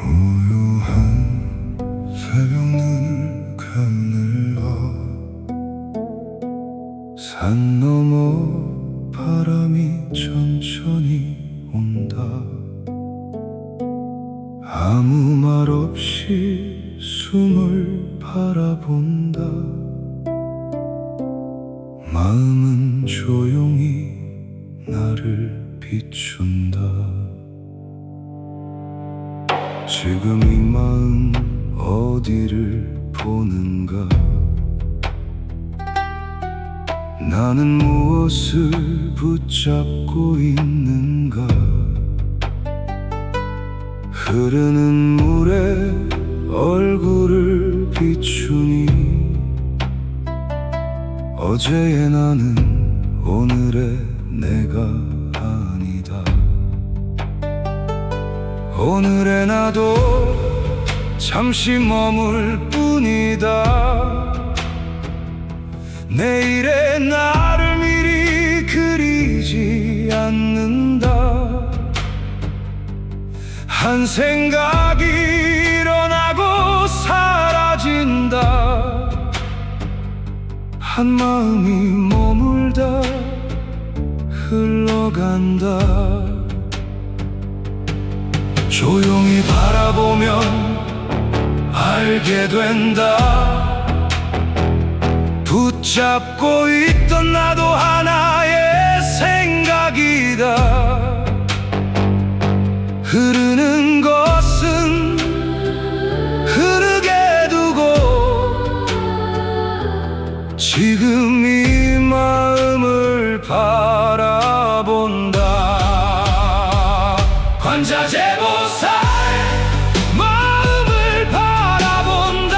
고요한 새벽 눈을 감으려 산 너머 바람이 천천히 온다. 아무 말 없이 숨을 바라본다. 마음은 조용히 나를 비춘다. 지금 이 마음 어디를 보는가? 나는 무엇을 붙잡고 있는가? 흐르는 물에 얼굴을 비추니 어제의 나는 오늘의 내가 아니다. 오늘의 나도 잠시 머물 뿐이다. 내일의 나를 미리 그리지 않는다. 한 생각이 일어나고 사라진다. 한 마음이 머물다 흘러간다. 조용히 바라보면 알게 된다. 붙잡고 있던 나도 하나의 생각이다. 흐르는 것은 흐르게 두고 지금 이 마음을 바라본다. 관자재보살 마음을 바라본다.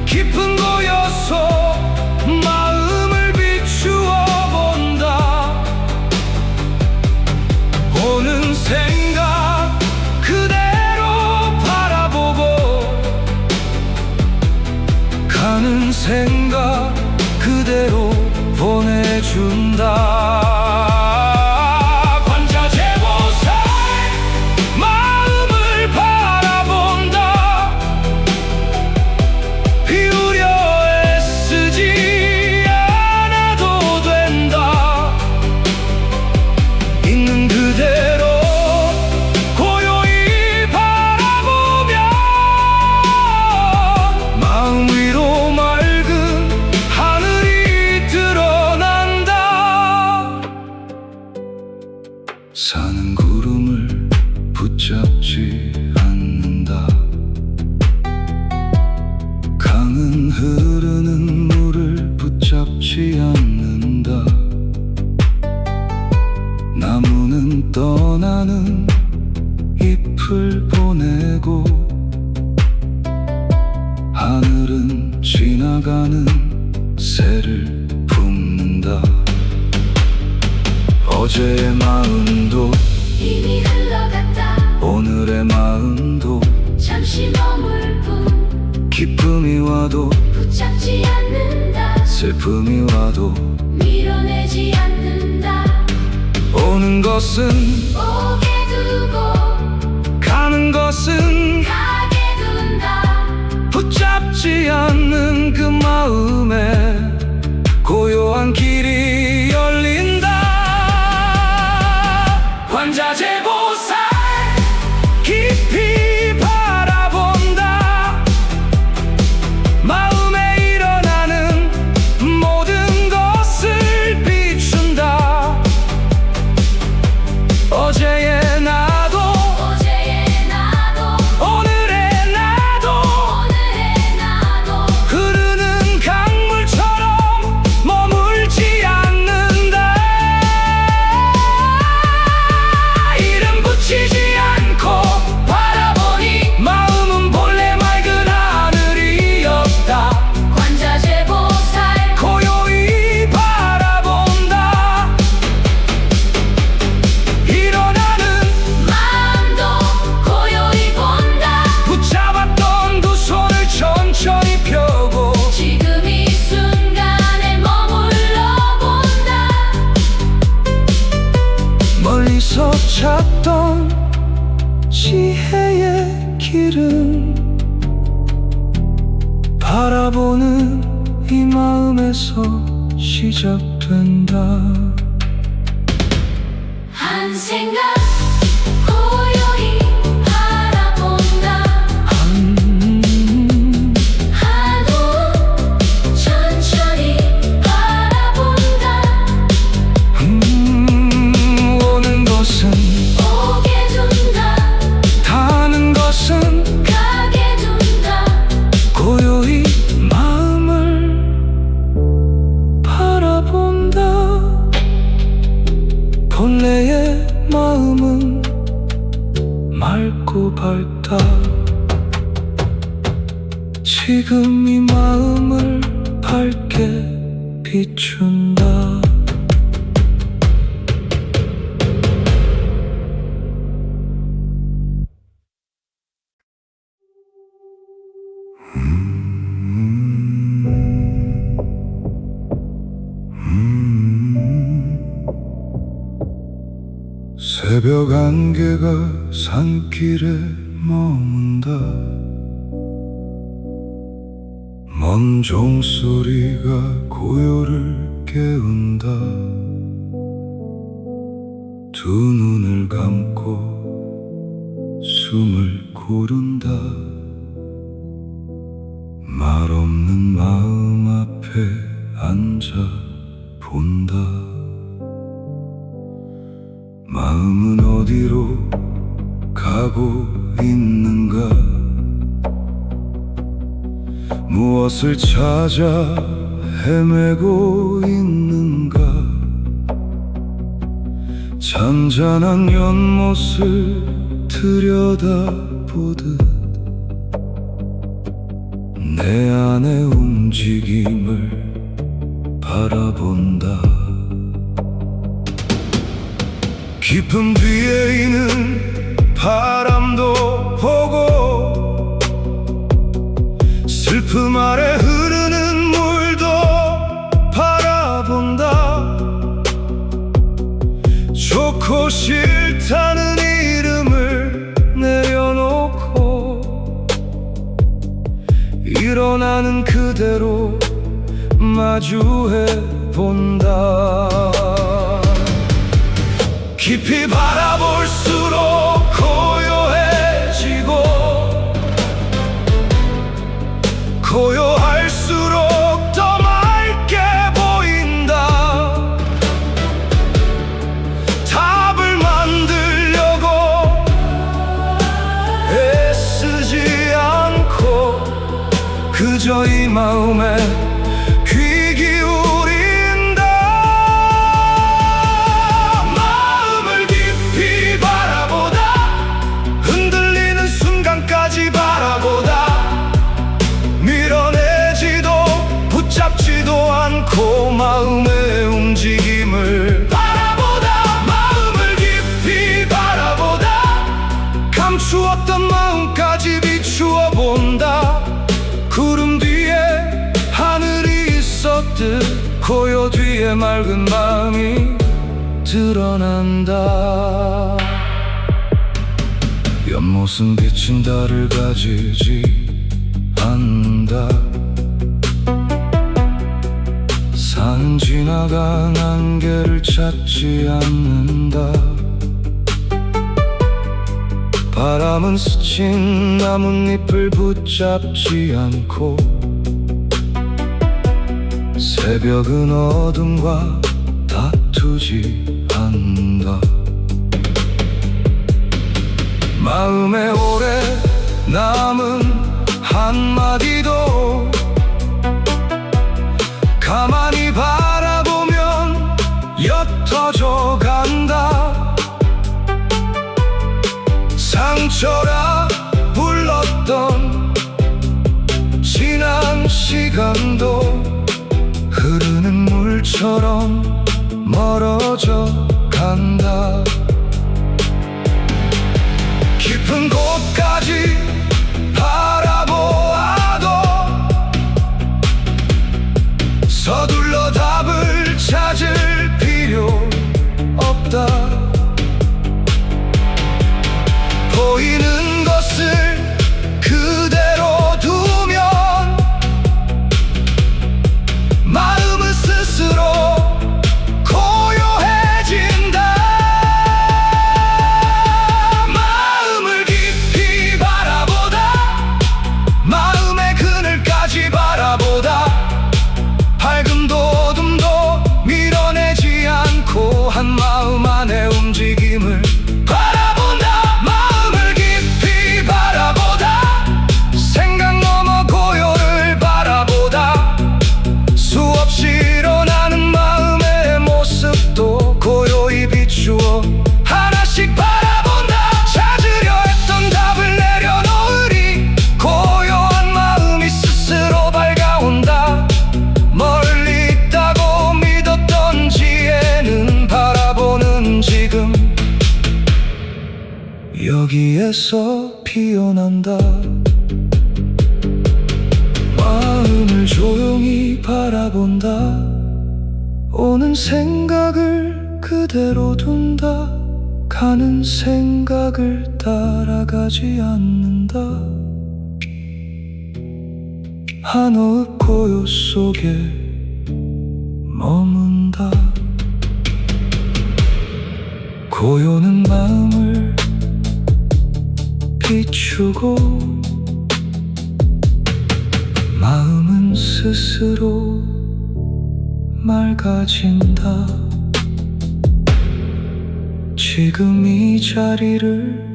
깊은 고요소 마음을 비추어 본다. 오는 생각 그대로 바라보고 가는 생각 그대로 보내준다. 사는 구름을 붙잡지 않는다. 강은 흐르는 물을 붙잡지 않는다. 나무는 떠나는 잎을 보내고 하늘은 지나가는 새를 품는다. 어제의 마음도 이미 흘러갔다. 오늘의 마음도 잠시 머물 뿐. 기쁨이 와도 붙잡지 않는다. 슬픔이 와도 밀어내지 않는다. 오는 것은 오게 두고 가는 것은 가게 둔다. 붙잡지 않는 그 마음에 고요한 길이 열린다. 관자재보살 깊이 바라본다. 마음에 일어나는 모든 것을 비춘다. 어제의 나도 오늘의 나도 흐르는 강물처럼 머물지 않는다. 이름 붙이지 않고 바라보니 마음은 본래 맑은 하늘이 없다. 관자재보살 고요히 바라본다. 일어나는 마음도 고요히 본다. 붙잡았던 두 손을 천천히 펴고 지금 이 순간에 머물러 본다. 멀리서 찾던 지혜의 길은 바라보는 이 마음에서 시작된다. 한 생각 고요히 바라본다. 한 호흡 천천히 바라본다. 오는 것은 오게 둔다. 타는 것은 가게 둔다. 고요히 마음을 바라본다. 본래의 마음은 맑고 밝다. 지금 이 마음을 밝게 비춘다. 새벽 안개가 산길에 머문다. 먼 종소리가 고요를 깨운다. 두 눈을 감고 숨을 고른다. 말없는 마음 앞에 앉아 본다. 마음은 어디로 가고 있는가? 무엇을 찾아 헤매고 있는가? 잔잔한 연못을 들여다보듯 내 안의 움직임을 바라본다. 깊은 비에 이는 바람도 보고 슬픔 아래 흐르는 물도 바라본다. 좋고 싫다는 이름을 내려놓고 일어나는 그대로 마주해 본다. 깊이 바라볼수록 고요해지고 고요할수록 더 맑게 보인다. 답을 만들려고 애쓰지 않고 그저 이 마음에 귀 기울인다. 마음을 깊이 바라보다 흔들리는 순간까지 바라보다 밀어내지도 붙잡지도 않고 마음의 움직임을 바라보다. 마음을 깊이 바라보다 감추었던 마음까지 비추어 본다. 구름 뒤에 하늘이 있었듯 고요 뒤에 맑은 마음이 드러난다. 연못은 비친 달을 가지지 않는다. 산은 지나간 안개를 찾지 않는다. 바람은 스친 나뭇잎을 붙잡지 않고 새벽은 어둠과 다투지 않는다. 마음에 오래 남은 한마디도 가만히 바라보면 옅어져 간다. 상처라 불렀던 지난 시간도 흐르는 물처럼 멀어져 간다. 깊은 곳까지 바라보아도 서둘러 답을 찾을 필요 없다. 보이 나만의 움직임을 바라본다. 마음을 깊이 바라보다. 생각 넘어 고요를 바라보다. 수없이 일어나는 마음의 모습도 고요히 비추어 하나씩 바라본다. 찾으려 했던 답을 내려놓으리. 고요한 마음이 스스로 밝아온다. 멀리 있다고 믿었던 지혜는 바라보는 지금 여기에서 피어난다. 마음을 조용히 바라본다. 오는 생각을 그대로 둔다. 가는 생각을 따라가지 않는다. 한 호흡 고요 속에 머문다. 고요는 마음을 비추고 마음은 스스로 맑아진다. 지금 이 자리를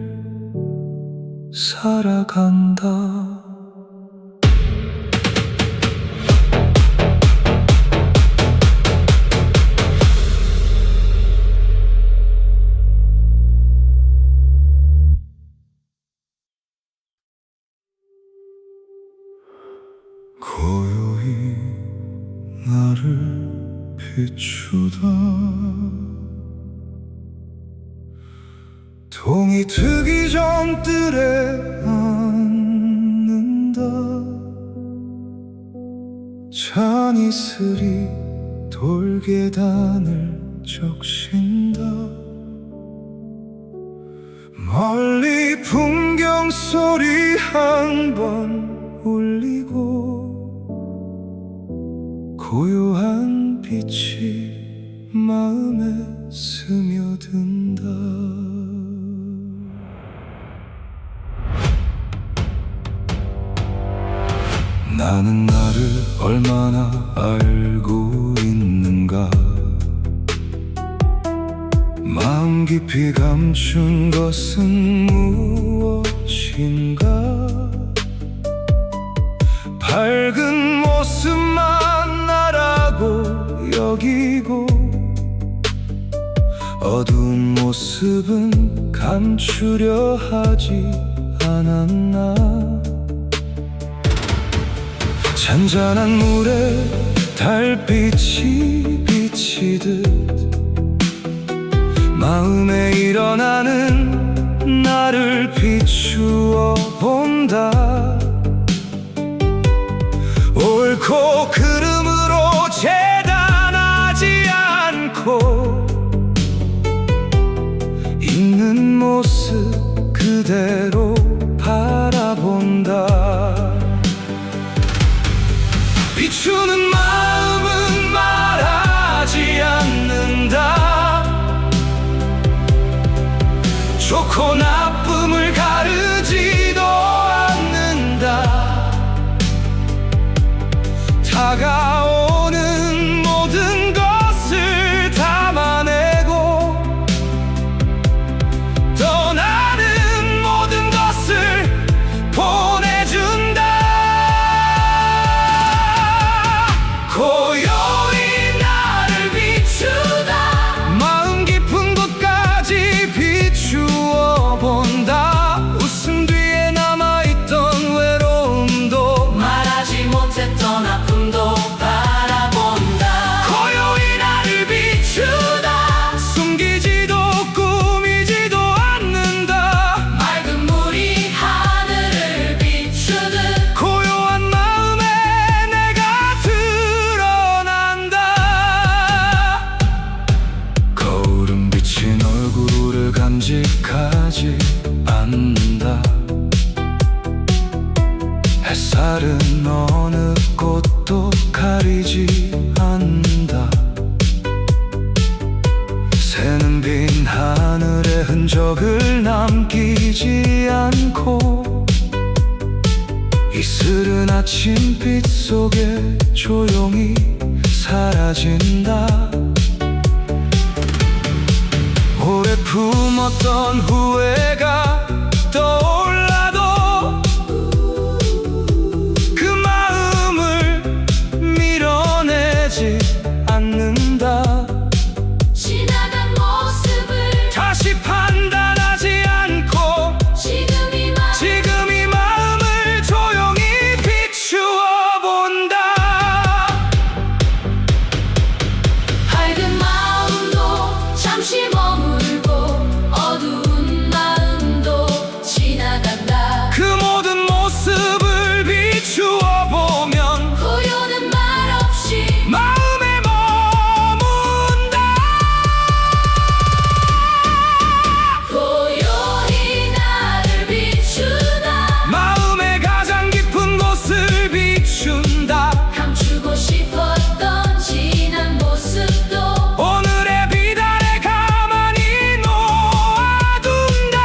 살아간다. 고요히 나를 비추다. 동이 트기 전 뜰에 앉는다. 찬 이슬이 돌계단을 적신다. 멀리 풍경 소리 한 번 울리고 고요한 빛이 마음에 스며든다. 나는 나를 얼마나 알고 있는가. 마음 깊이 감춘 것은 무엇인가. 밝은 모습만 나라고 여기고 어두운 모습은 감추려 하지 않았나. 잔잔한 물에 달빛이 비치듯 마음에 일어나는 나를 비추어 본다. 옳고 그름으로 재단하지 않고 있는 모습 그대로 바라본다. 비추는 마음은 말하지 않는다. 좋고 나쁨을 가르지도 않는다. 다가오는 모든 것을 담아내고 떠나는 모든 것을 보내준다. 고요히 나를 비추다. 마음 깊은 곳까지 비추어 본다. 웃음 뒤에 남아있던 외로움도 말하지 못했던 아픔도 바라본다. 고요히 나를 비추다. 숨기지도 꾸미지도 않는다. 맑은 물이 하늘을 비추듯 고요한 마음에 내가 드러난다. 거울은 비친 얼굴을 간직하지 않는다. 햇살은 어느 꽃도 가리지 않는다. 새는 빈 하늘에 흔적을 남기지 않고 이슬은 아침빛 속에 조용히 사라진다. 품었던 후회가 떠올라도 그 마음을 밀어내지 않는다. 지나간 모습을 다시 판단하지 않고 지금 이 마음을 조용히 비추어 본다. 밝은 마음도 잠시 머물고 어두운 마음도 지나간다. 그 모든 모습을 비추어 보면 고요는 말없이 마음에 머문다. 고요히 나를 비추다. 마음의 가장 깊은 곳을 비춘다. 감추고 싶었던 지난 모습도 오늘의 빛 아래 가만히 놓아둔다.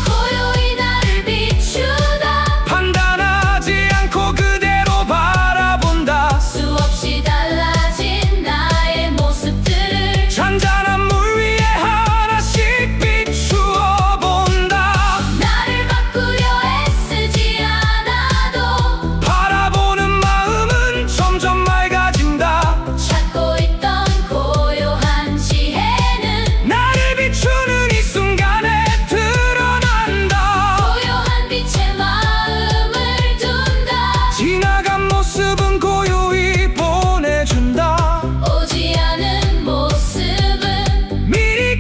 고요히 나를 비추다. 판단하지 않고 그대로 바라본다. 수없이 달라진 나의 모습들을 잔잔한 물 위에 하나씩 비추어 본다. 나를 바꾸려 애쓰지 않아도 바라보는 마음은 점점 맑아진다. 찾고 있던 고요한 지혜는 나를 비추는 이 순간에 드러난다. 고요한 빛에 마음을 둔다. 지나간 모습은 고요히 보내준다. 오지 않은 모습은 미리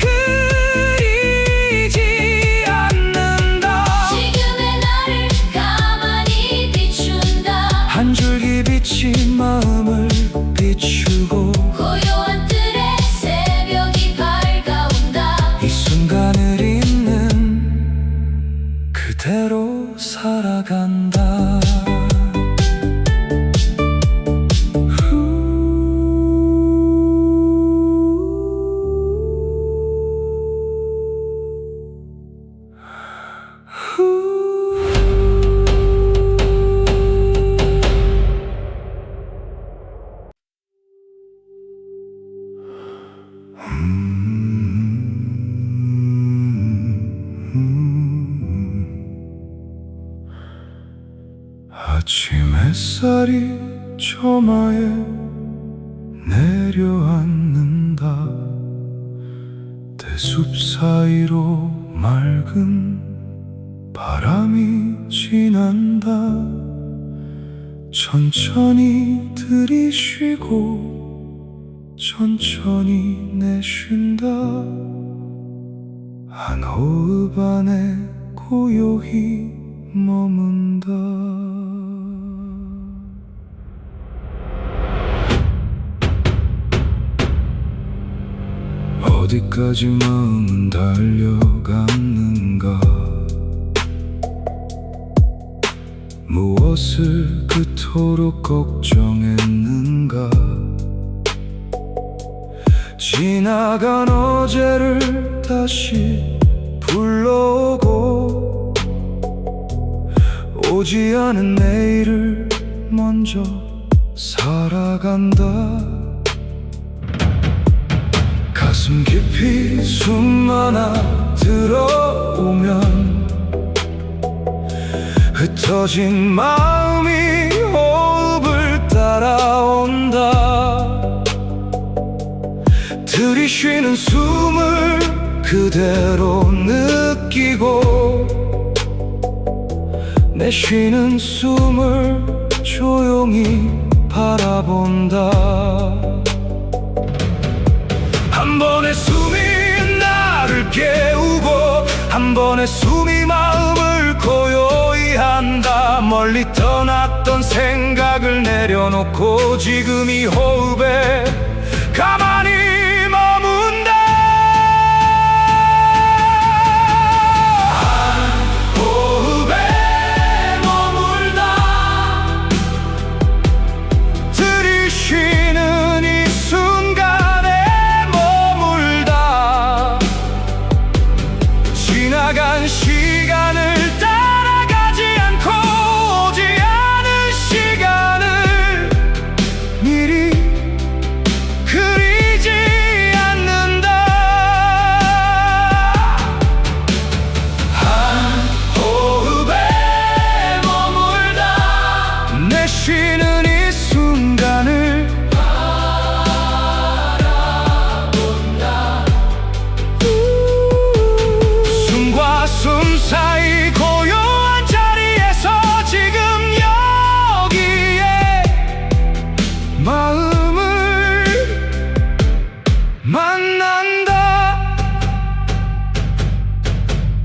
그리지 않는다. 지금의 나를 가만히 비춘다. 한 줄기 빛이 마음을 비추고 고요한 뜰에 새벽이 밝아온다. 이 순간을 있는 그대로 살아간다. 아침 햇살이 처마에 내려앉는다. 대숲 사이로 맑은 바람이 지난다. 천천히 들이쉬고 천천히 내쉰다. 한 호흡 안에 고요히 머문다. 어디까지 마음은 달려갔는가. 무엇을 그토록 걱정했는가. 지나간 어제를 다시 불러오고 오지 않은 내일을 먼저 살아간다. 가슴 깊이 숨만아 들어오면 흩어진 마음이 호흡을 따라온다. 들이쉬는 숨을 그대로 느끼고 내쉬는 숨을 조용히 바라본다. 한 번의 숨이 나를 깨우고 한 번의 숨이 마음을 고요히 한다. 멀리 떠났던 생각을 내려놓고 지금 이 호흡에 가만히 머문다. 한 호흡에 머물다. 들이쉬는 이 순간에 머물다. 지나간 시간을 따라가지 않고 오지 않은 시간을 미리 그리지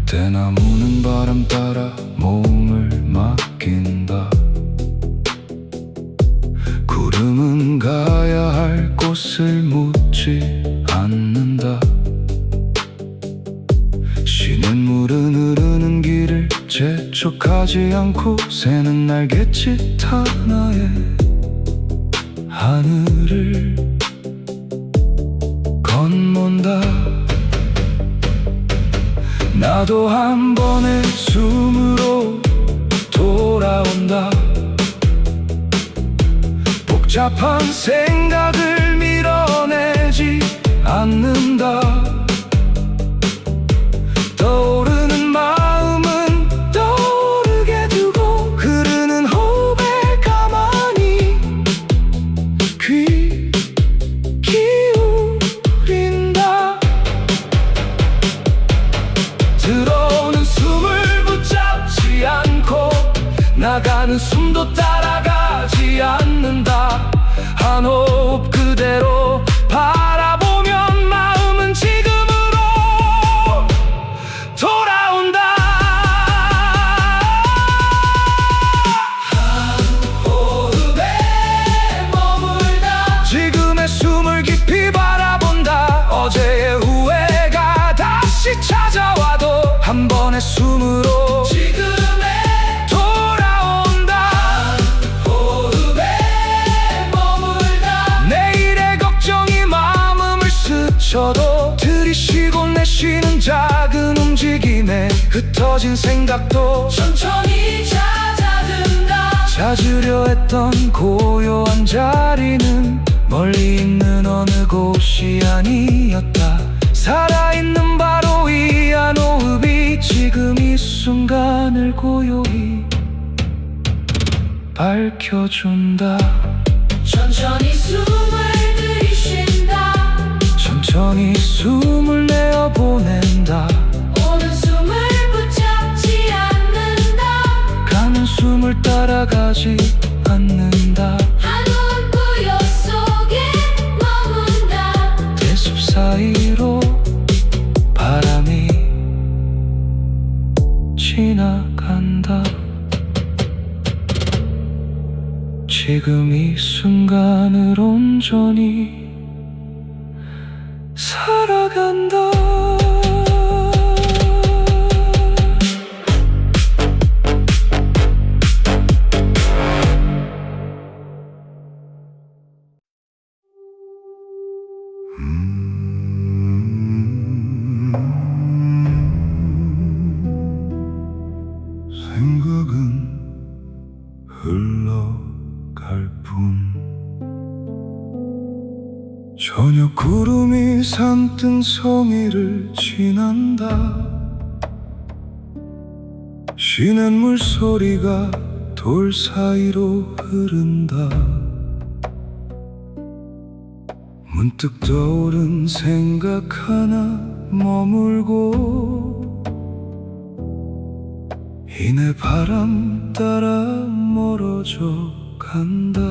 대나무는 바람 따라 몸을 맡긴다. 구름은 가야 할 곳을 묻지 않는다. 쉬는 물은 흐르는 길을 재촉하지 않고 새는 날갯짓 하나에 하늘을 건넌다. 나도 한 번의 숨으로 돌아온다. 복잡한 생각을 밀어내지 않는다. 떠오르는 마음은 떠오르게 두고 흐르는 호흡에 가만히 귀 기울인다. 들어오는 숨을 붙잡지 않고 나가는 숨도 따라가지 않는다. 한 호흡 그대로 바라보면 마음은 지금으로 돌아온다. 한 호흡에 머물다. 지금의 숨을 깊이 바라본다. 어제의 후회가 다시 찾아와도 한 번의 숨으로 지금에 돌아온다. 한 호흡에 머물다. 내일의 걱정이 마음을 스쳐도 들이쉬고 내쉬는 작은 움직임에 흩어진 생각도 천천히 찾아든다. 찾으려 했던 고요한 자리는 멀리 있는 어느 곳이 아니었다. 살아있는 바로 이 한 호흡이 지금 이 순간을 고요히 밝혀준다. 천천히 숨을 들이쉰다. 천천히 숨을 내어보낸다. 오는 숨을 붙잡지 않는다. 가는 숨을 따라가지 않는다. 한 호흡 부여 속에 머문다. 대숲 사이로 바람이 지나간다. 지금 이 순간을 온전히 살아간다. 생각은 흘러갈 뿐. 저녁 구름이 산등성이를 지난다. 쉬는 물소리가 돌 사이로 흐른다. 문득 떠오른 생각 하나 머물고 이내 바람 따라 멀어져 간다.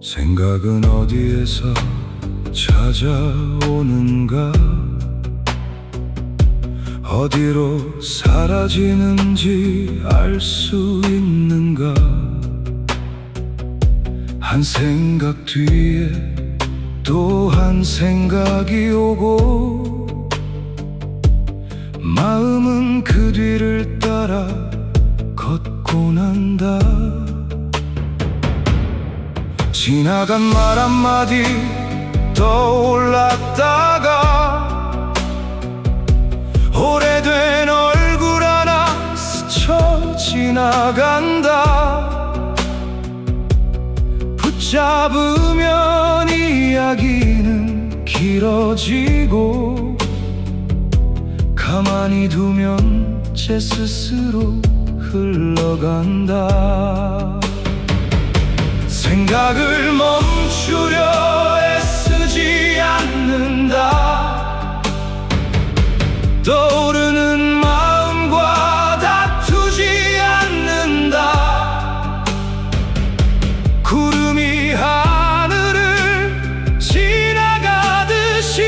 생각은 어디에서 찾아오는가. 어디로 사라지는지 알 수 있는가. 한 생각 뒤에 또 한 생각이 오고 마음은 그 뒤를 따라 걷고 난다. 지나간 말 한마디 떠올랐다가 오래된 얼굴 하나 스쳐 지나간다. 붙잡으면 이야기는 길어지고 가만히 두면 제 스스로 흘러간다. 생각을 멈추려 애쓰지 않는다. 떠오르는 마음과 다투지 않는다. 구름이 하늘을 지나가듯이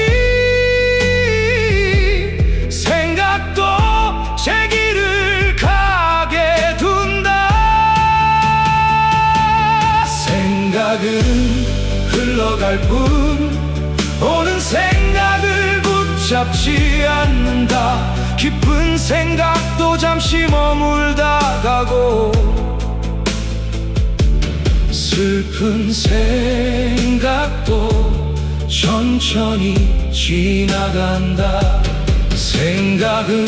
흘러갈 뿐 오는 생각을 붙잡지 않는다. 깊은 생각도 잠시 머물다 가고 슬픈 생각도 천천히 지나간다. 생각은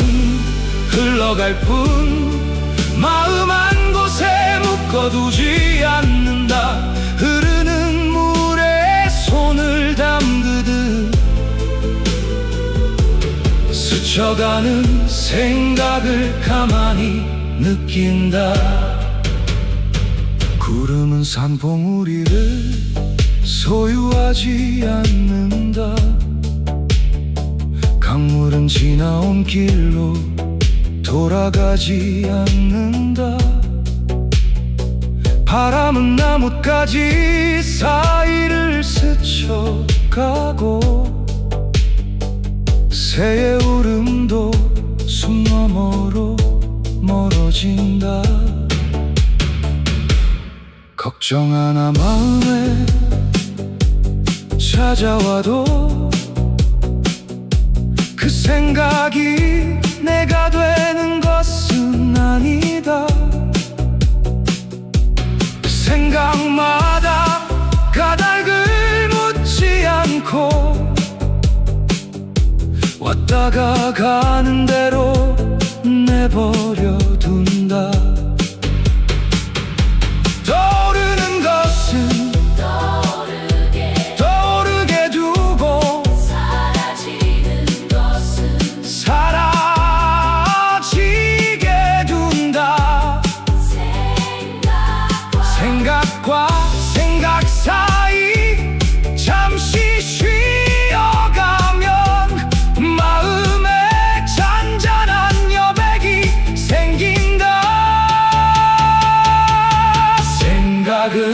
흘러갈 뿐 마음 한 곳에 묶어두지 않는다. 흐르는 물에 손을 담그듯 스쳐가는 생각을 가만히 느낀다. 구름은 산봉우리를 소유하지 않는다. 강물은 지나온 길로 돌아가지 않는다. 바람은 나뭇가지 사이를 스쳐가고 새의 울음도 숨 너머로 멀어진다. 걱정 하나 마음에 찾아와도 그 생각이 내가 되는 것은 아니다. 생각마다 까닭을 묻지 않고 왔다가 가는 대로 내버려 둔다. 떠오르는 것은 떠오르게 두고 사라지는 것은 사라지게 둔다. 생각과 생각 사이 잠시 쉬어가면 마음에 잔잔한 여백이 생긴다. 생각은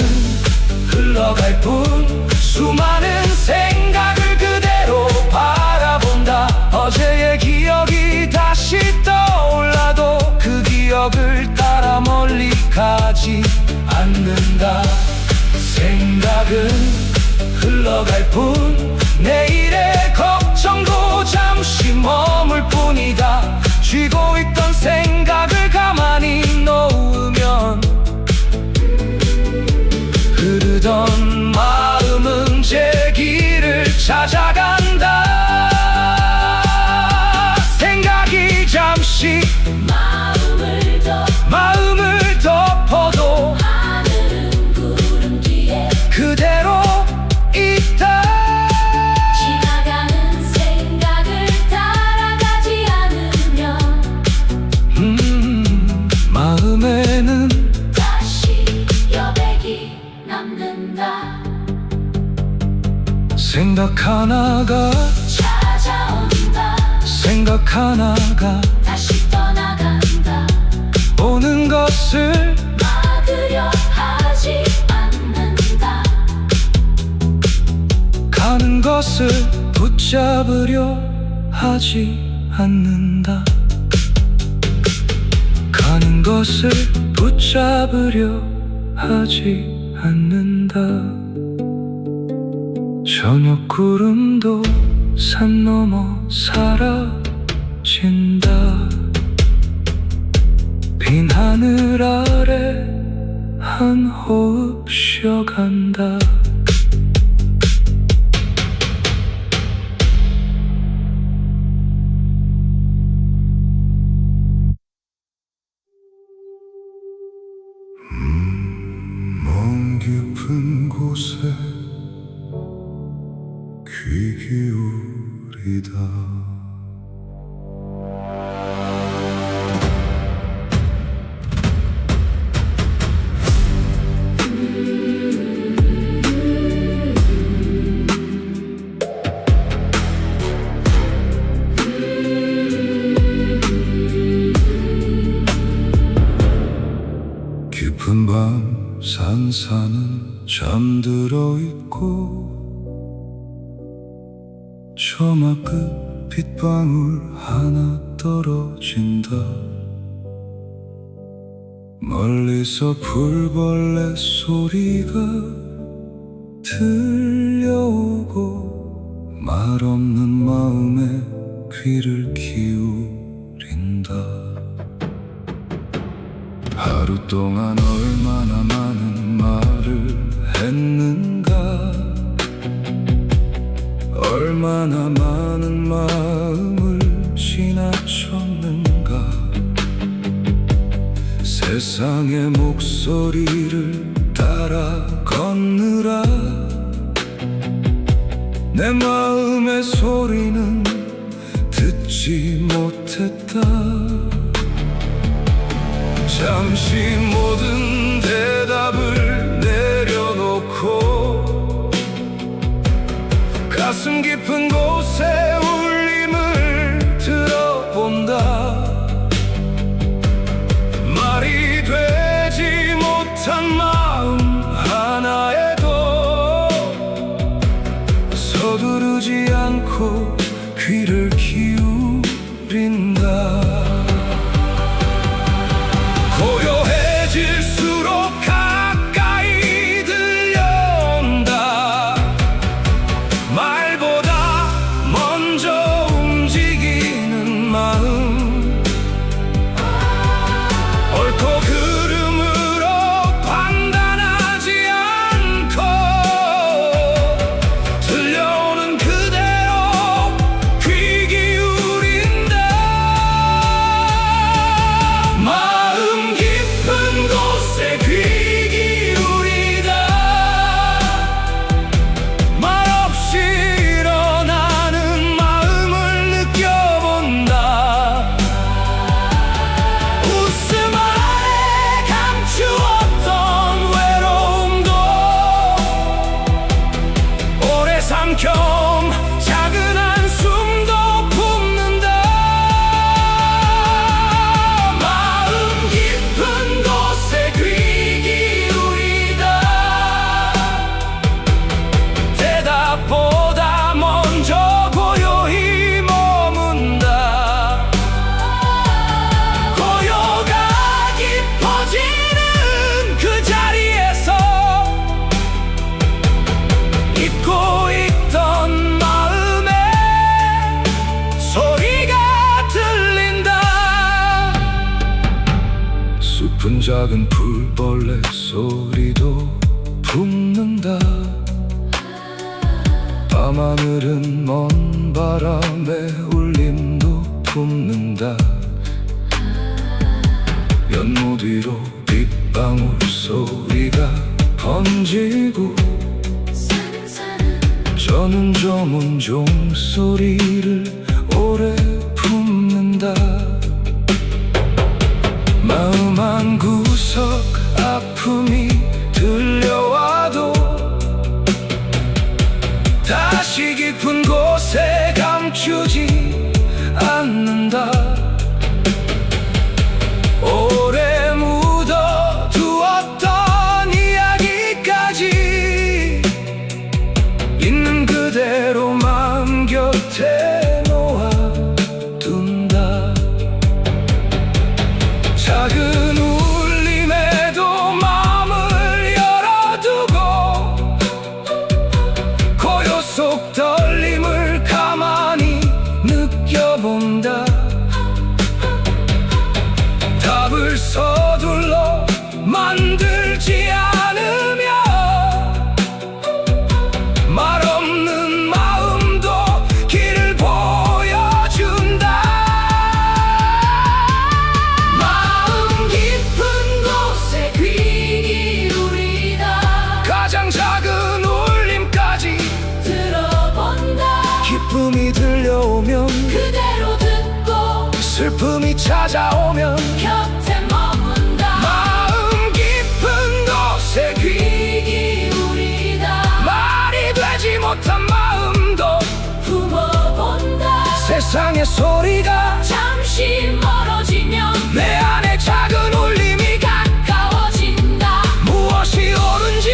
흘러갈 뿐 수많은 생각을 그대로 바라본다. 어제의 기억이 다시 떠올라도 그 기억을 따라 멀리 가지 않는다. 생각은 흘러갈 뿐 내일의 걱정도 잠시 머물 뿐이다. 쥐고 있던 생각을 가만히 놓으면 흐르던 마음은 제 길을 찾아간다. 생각이 잠시 마음을 덮어도 하늘은 구름 뒤에 그대로 있다. 지나가는 생각을 따라가지 않으면 마음에는 다시 여백이 남는다. 생각 하나가 찾아온다. 생각 하나가 다시 떠나간다. 오는 것을 막으려 하지 않는다. 가는 것을 붙잡으려 하지 않는다. 가는 것을 붙잡으려 하지 않는다. 저녁 구름도 산 넘어 사라진다. 빈 하늘 아래 한 호흡 쉬어간다. 먼 깊은 곳에 귀 기울이다. 깊은 밤 산사는 잠들어 있고 처마 끝 빗방울 하나 떨어진다. 멀리서 풀벌레 소리가 들려오고 말없는 마음에 귀를 기울인다. 하루 동안 얼마나 많은 말을 했는가, 얼마나 많은 마음을 지나쳤는가. 세상의 목소리를 따라 걷느라 내 마음의 소리는 듣지 못했다. 잠시 모든 대답을 내려놓고 가슴 깊은 곳에 울림을 들어본다. 말이 되지 못한 마음 하나에도 서두르지 않고 귀를 기울인다. 고요해질수록 가까이 들려온다. 말보다 먼저 움직이는 마음, 옳고 그름으로 판단하지 않고 들려오는 그대로 귀 기울인다. 마음 깊은 곳에 귀 기울이다. 말없이 일어나는 마음을 느껴본다. 웃음 아래 감추었던 외로움도 오래 삼켜 작은 한숨도 품는다. 마음 깊은 곳에 귀 기울이다. 대답보다 먼저 고요히 머문다. 고요가 깊어지는 그 자리에서 잊고 있던 마음의 소리가 들린다. 숲은 작은 풀벌레 소리도 품는다. 밤하늘은 먼 바람의 울림도 품는다. 연못 위로 빗방울 소리가 번지고 저는 저 문종 소리를 오래 품는다. 마음 한 구석 아픔이 들려와도 다시 깊은 곳에 감추지 않는다. 오래 묻어두었던 이야기까지 있는 그대로 마음 곁에 놓아둔다. 작은 울림에도 마음을 열어두고 고요 속 떨림을 가만히 느껴본다. 답을 서둘러 만들지 않으며 말없는 마음도 길을 보여준다. 마음 깊은 곳에 귀 기울이다. 가장 작은 울림까지 들어본다. 기쁨이 들려오면 그대로 듣고 슬픔이 찾아오면 곁에 머문다. 마음 깊은 곳에 귀 기울이다. 말이 되지 못한 마음도 품어본다. 세상의 소리가 잠시 멀어지면 내 안에 작은 울림이 가까워진다. 무엇이 옳은지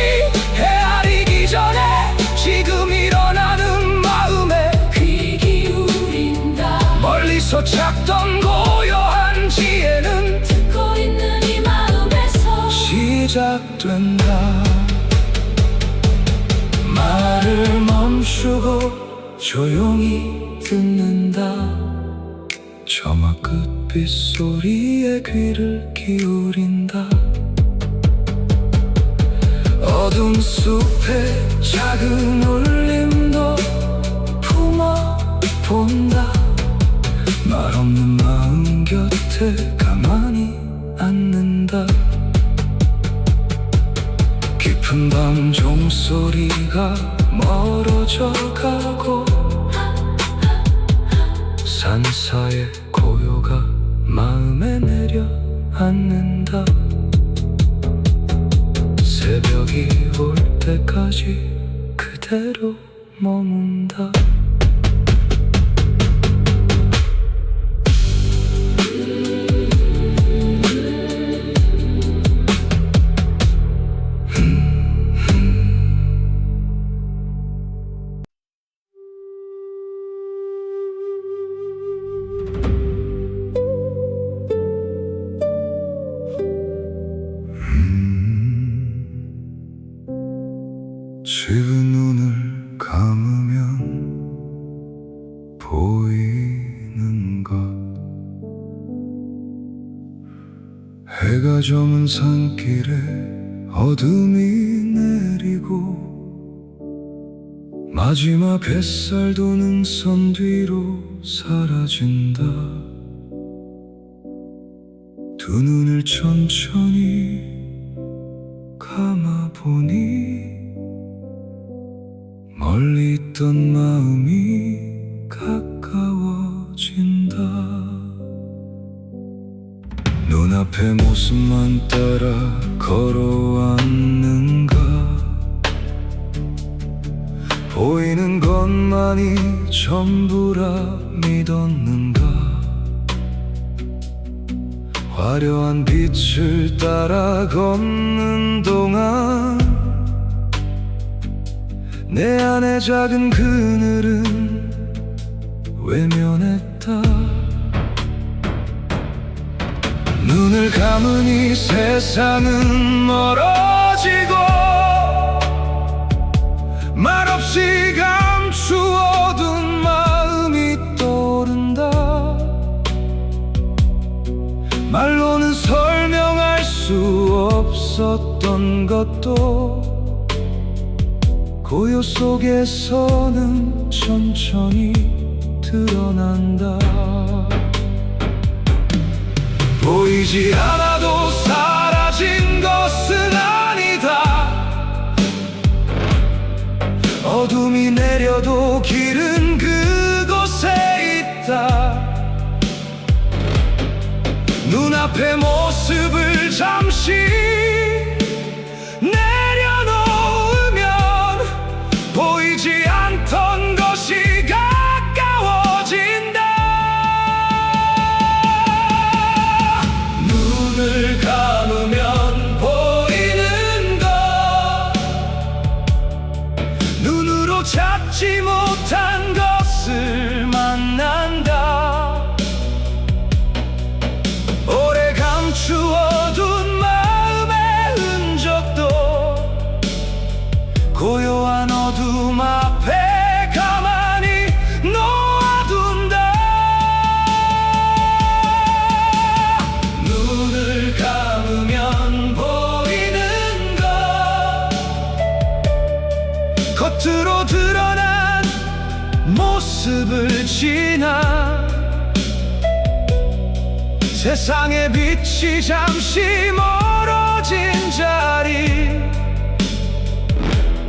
헤아리기 전에 지금 일어나는 마음에 귀 기울인다. 멀리서 찾던 고요한 지혜는 듣고 있는 이 마음에서 시작된다. 말을 멈추고 조용히 듣는다. 저마 끝빛 소리에 귀를 기울인다. 어두운 숲에 작은 울림도 품어본다. 말 없는 마음 곁에 가만히 앉는다. 깊은 밤 종소리가 멀어져 가고 산사의 고요가 마음에 내려앉는다. 새벽이 올 때까지 그대로 머문다. 지금 눈을 감으면 보이는가? 해가 저문 산길에 어둠이 내리고 마지막 햇살도 능선 뒤로 사라진다. 두 눈을 천천히 감아보니 멀리 있던 마음이 가까워진다. 눈앞의 모습만 따라 걸어왔는가? 보이는 것만이 전부라 믿었는가? 화려한 빛을 따라 걷는 동안 내 안의 작은 그늘은 외면했다. 눈을 감으니 세상은 멀어지고 말없이 감추어둔 마음이 떠오른다. 말로는 설명할 수 없었던 것도 고요 속에서는 천천히 드러난다. 보이지 않아도 사라진 것은 아니다. 어둠이 내려도 길은 그곳에 있다. 눈앞의 모습을 잠시 보이지 않던 것이 가까워진다. 눈을 감으면 보이는 것, 눈으로 찾지 못한 것을 만난다. 오래 감추어둔 마음의 흔적도 고요한 어둠 앞에 가만히 놓아둔다. 눈을 감으면 보이는 것, 겉으로 드러난 모습을 지나 세상의 빛이 잠시 멀어진 자리,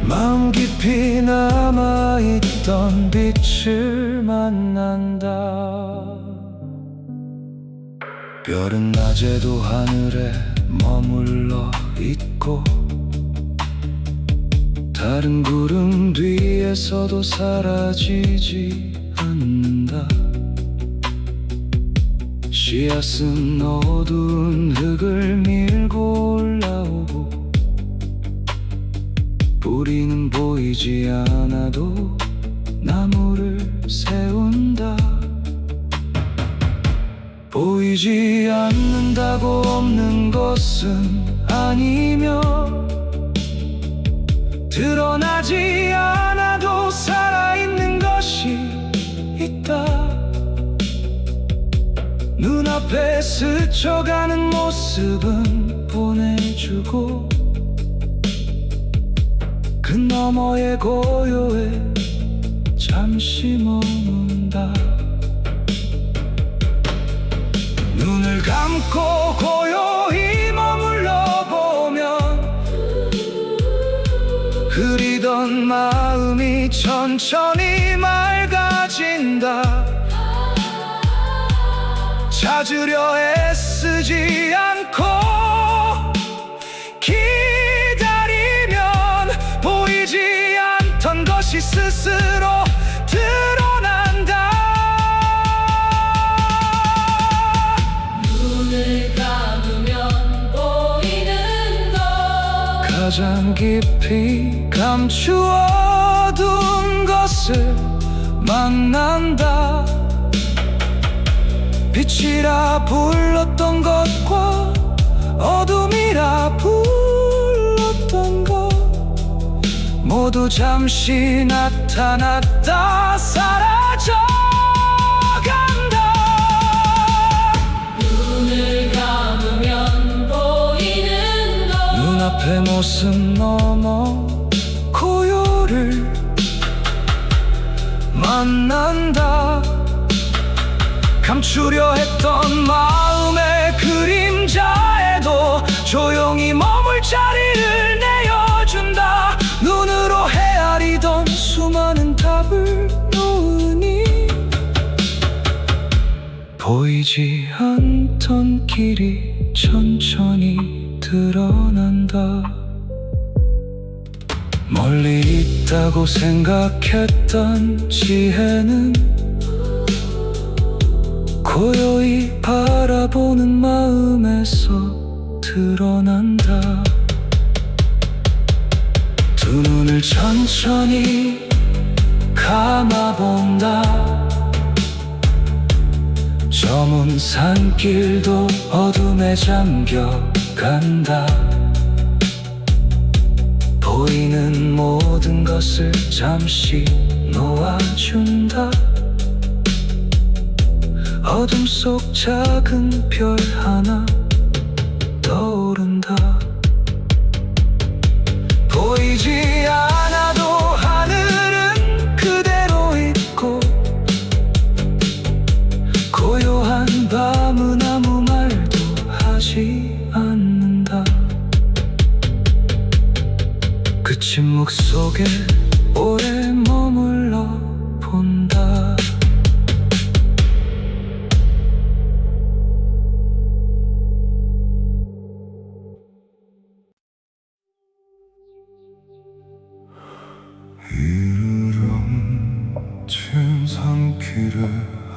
마음 깊이 남아있던 빛을 만난다. 별은 낮에도 하늘에 머물러 있고 다른 구름 뒤에서도 사라지지 않는다. 씨앗은 어두운 흙을 밀고 올라오고 뿌리는 보이지 않아도 나무를 세운다. 보이지 않는다고 없는 것은 아니며 드러나지 않아도 살아있는 것이 있다. 눈앞에 스쳐가는 모습은 보내주고 그 너머의 고요에 잠시 머문다. 눈을 감고 고요히 머물러 보면 흐리던 마음이 천천히 맑아진다. 찾으려 애쓰지 않고 기다리면 보이지 않던 것이 스스로 드러난다. 눈을 감으면 보이는 것 가장 깊이 감추어둔 것을 만난다. 빛이라 불렀던 것과 어둠이라 불렀던 것 모두 잠시 나타났다 사라져간다. 눈을 감으면 보이는 것 눈앞의 모습 넘어 고요를 만난다. 감추려 했던 마음의 그림자에도 조용히 머물 자리를 내어준다. 눈으로 헤아리던 수많은 답을 놓으니 보이지 않던 길이 천천히 드러난다. 멀리 있다고 생각했던 지혜는 고요히 바라보는 마음에서 드러난다. 두 눈을 천천히 감아본다. 저문 산길도 어둠에 잠겨간다. 보이는 모든 것을 잠시 놓아준다. 어둠 속 작은 별 하나 떠오른다. 보이지 않아도 하늘은 그대로 있고 고요한 밤은 아무 말도 하지 않는다. 그 침묵 속에 오래 머물러 본다. 이름친 산길에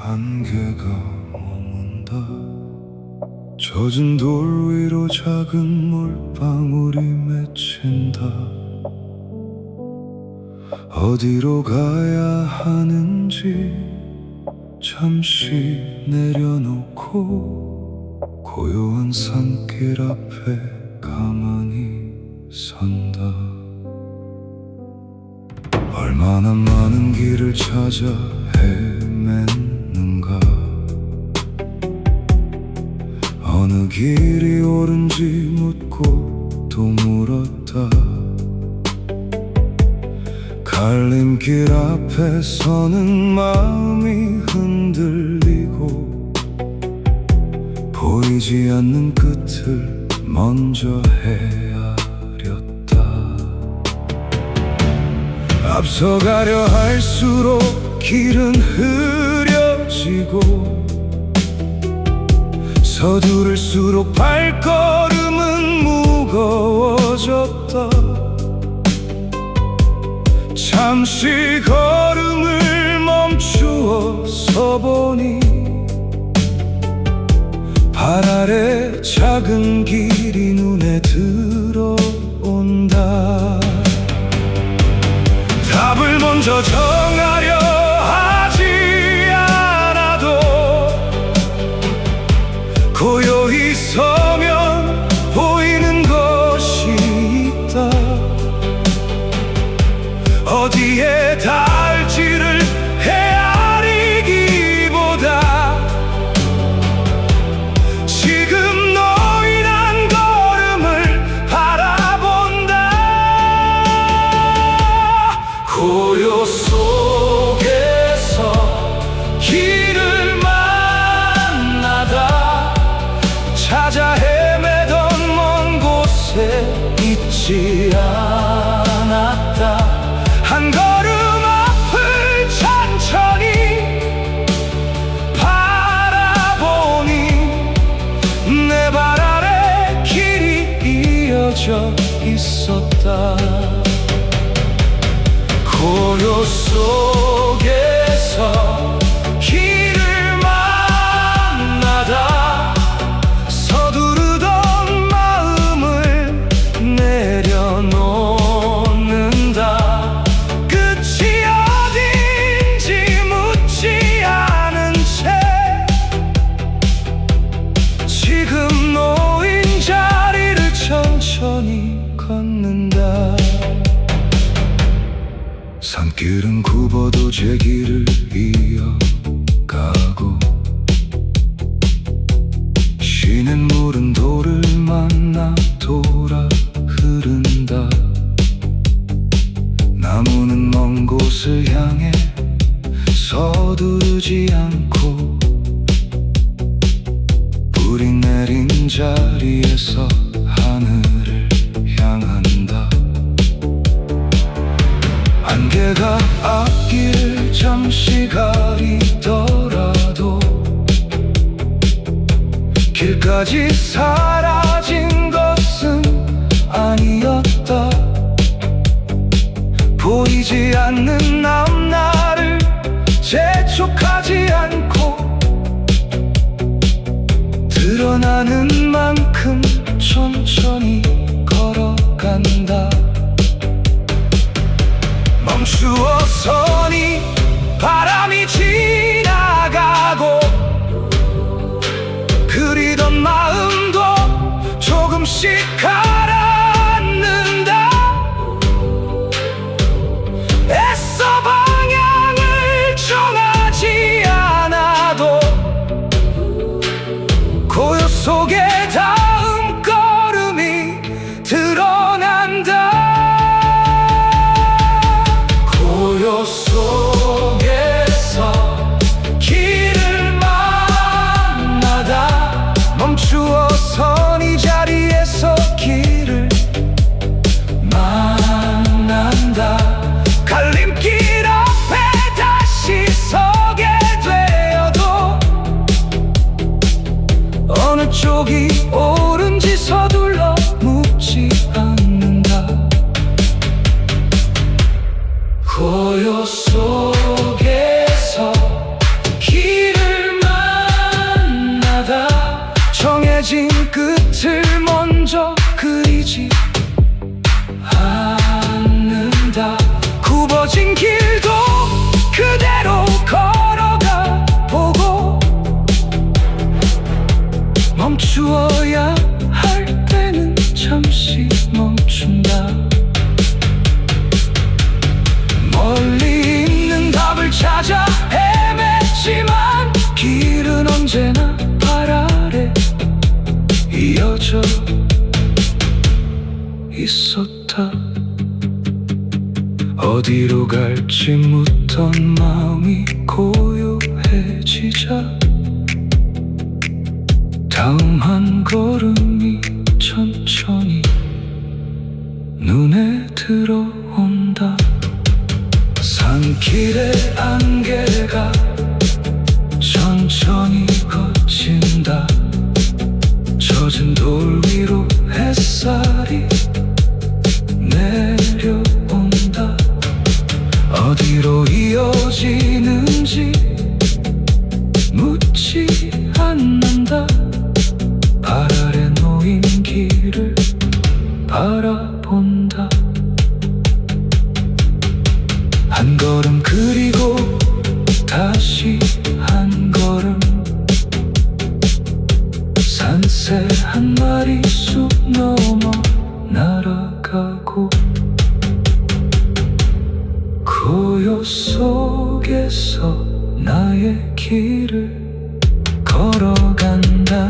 안개가 머문다. 젖은 돌 위로 작은 물방울이 맺힌다. 어디로 가야 하는지 잠시 내려놓고 고요한 산길 앞에 가만히 선다. 얼마나 많은 길을 찾아 헤맸는가. 어느 길이 옳은지 묻고 또 물었다. 갈림길 앞에 서는 마음이 흔들리고 보이지 않는 끝을 먼저 헤아렸다. 앞서가려 할수록 길은 흐려지고 서두를수록 발걸음은 무거워졌다. 잠시 걸음을 멈추어 서보니 발 아래 작은 길이 눈에 들어온다. 답을 먼저 정하려 하지 않아도 고요히 서면 보이는 것이 있다. 있었다. 고요 속에서 길을 만나다 서두르던 마음을 내려놓는다. 끝이 어딘지 묻지 않은 채 지금 놓인 자리를 천천히 걷는다. 산길은 굽어도 제 길을 이어가고 쉬는 물은 돌을 만나 돌아 흐른다. 나무는 먼 곳을 향해 서두르지 않고 불이 내린 자리에서 하늘을 향한다. 안개가 앞길을 잠시 가리더라도 길까지 사라진 것은 아니었다. 보이지 않는 앞날을 재촉하지 않고 드러나는 만큼 천천히 걸어간다. 멈추어서니 바람이 지나가고 그리던 마음도 조금씩 가라앉는다. 애써 방향을 정하지 않아도 고요 속에 다음 걸음이 드러난다. 고요 속에서 길을 만나다 멈추어선 이 자리에서 길을 만난다. 갈림길 앞에 다시 서게 되어도 어느 쪽이 옳은지 서둘러 묻지 않는다. 고요 속에서 길을 만나다 정해진 끝을 먼저 그리지 않는다. 굽어진 길도 그대로 걸어가 보고 멈추어야 할 때는 잠시 멈춘다. 멀리 있는 답을 찾아 헤맸지만 길은 언제나 발 아래 이어져 있었다. 어디로 갈지 묻던 마음이 고요해지자 다음 한 걸음이 천천히 눈에 들어온다. 산길의 안개가 천천히 걷힌다. 젖은 돌 위로 햇살이 내려온다. 어디로 이어지는지 묻지 않는다. 발 아래 놓인 길을 바라본다. 한 걸음 그리고 다시 한 걸음 산새 한 마리 숲 넘어 날아가고 고요 속에서 나의 길을 걸어간다.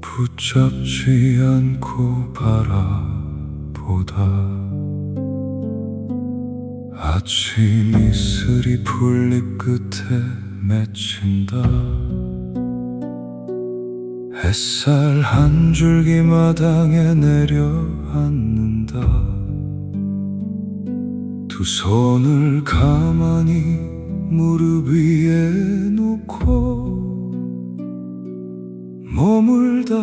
붙잡지 않고 바라보다 아침 이슬이 풀잎 끝에 맺힌다. 햇살 한 줄기 마당에 내려앉는다. 두 손을 가만히 무릎 위에 놓고 머물다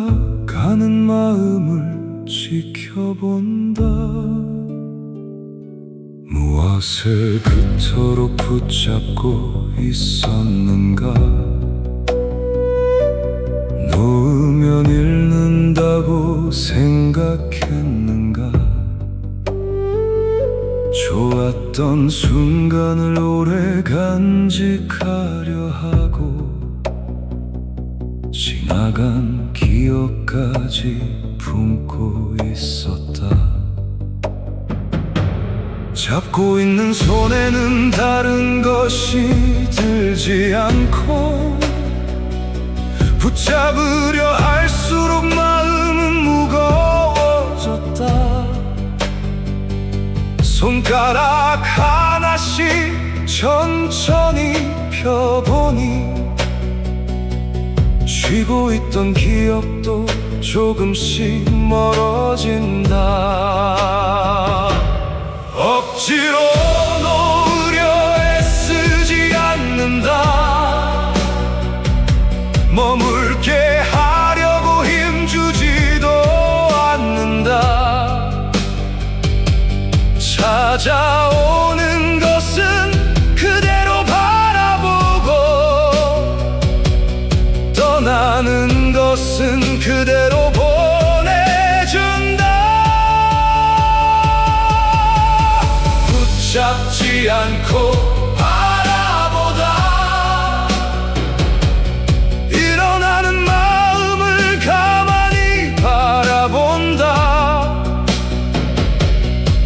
가는 마음을 지켜본다. 무엇을 그토록 붙잡고 있었는가. 놓으면 잃는다고 생각했는가. 좋았던 순간을 오래 간직하려 하고 지나간 기억까지 품고 있었다. 잡고 있는 손에는 다른 것이 들지 않고 붙잡으려 할수록 마음은 무거워졌다. 손가락 하나씩 천천히 펴보니 쉬고 있던 기억도 조금씩 멀어진다. 억지로 놓으려 애쓰지 않는다. 머물게 하려고 힘주지도 않는다. 찾아오는 것은 그대로 바라보고 떠나는 것은 그대로 보내준다. 붙잡지 않고 바라보다 일어나는 마음을 가만히 바라본다.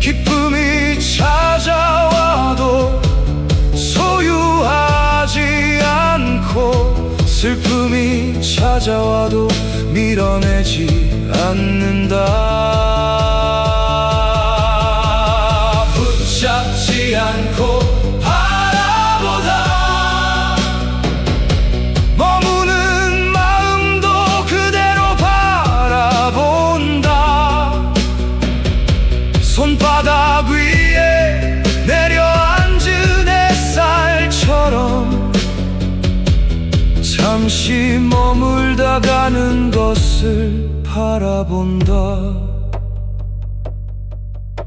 기쁨이 찾아와도 소유하지 않고 슬픔이 찾아와도 밀어내지 않는다. 붙잡지 않고 바라보다 머무는 마음도 그대로 바라본다. 손바닥 위에 내려앉은 햇살처럼 잠시 머물다 가는 것을 바라본다.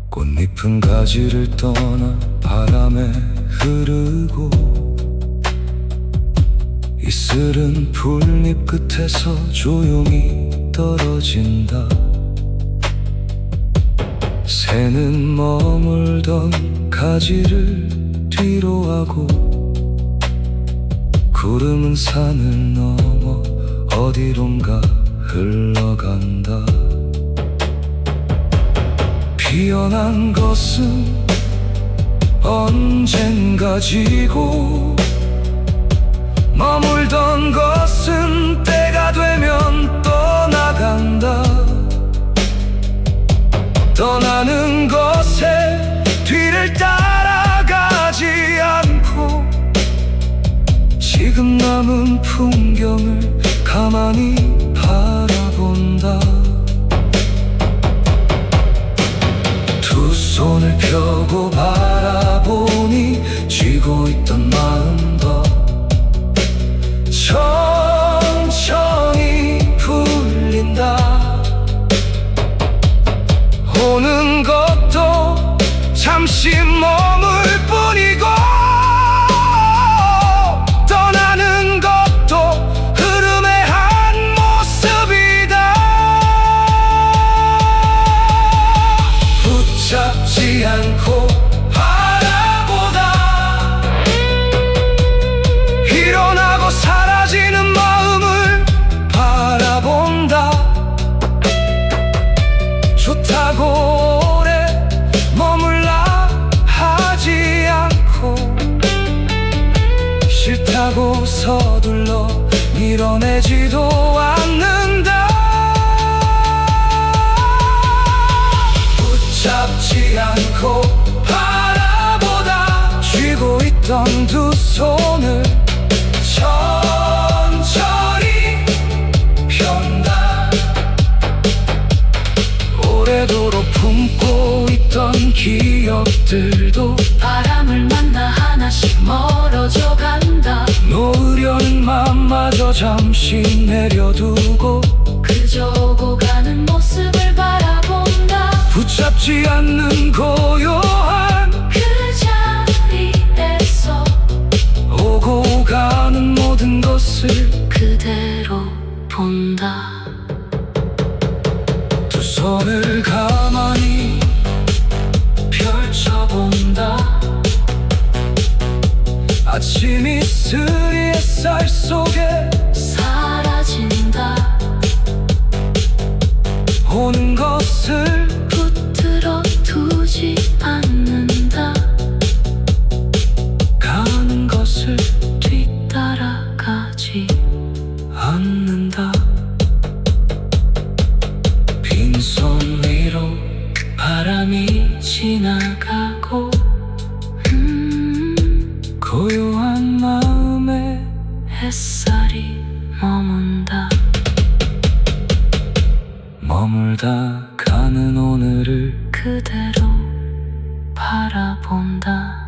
꽃잎은 가지를 떠나 바람에 흐르고 이슬은 풀잎 끝에서 조용히 떨어진다. 새는 머물던 가지를 뒤로 하고 구름은 산을 넘어 어디론가 흘러간다. 피어난 것은 언젠가 지고 머물던 것은 때가 되면 떠나간다. 떠나는 것에 뒤를 따라가지 않고 지금 남은 풍경을 가만히 바라본다. 두 손을 펴고 바라보니 쥐고 있던 마음도 천천히 풀린다. 오는 것도 잠시 머물 뿐이고 떠나는 것도 흐름의 한 모습이다. 붙잡지 않고 바라보다 일어나고 사라지는 마음을 바라본다. 좋다고 오래 머물라 하지 않고 싫다고 서둘러 밀어내지도 않는다. 붙잡지 않고 바라보다 쥐고 있던 두 손을 천천히 펴 기억들도 바람을 만나 하나씩 멀어져 간다. 놓으려는 맘마저 잠시 내려두고 그저 오고 가는 모습을 바라본다. 붙잡지 않는 고요한 그 자리에서 오고 가는 모든 것을 그대로 본다. 두 손을 가만히 펼쳐본다. 아침 이슬이 햇살 속에 사라진다. 오는 것을 붙들어 두지 않는다. 가는 것을 뒤따라가지 않는다. 빈손 위로 바람이 지나가고 고요한 마음에 햇살이 머문다. 머물다 가는 오늘을 그대로 바라본다.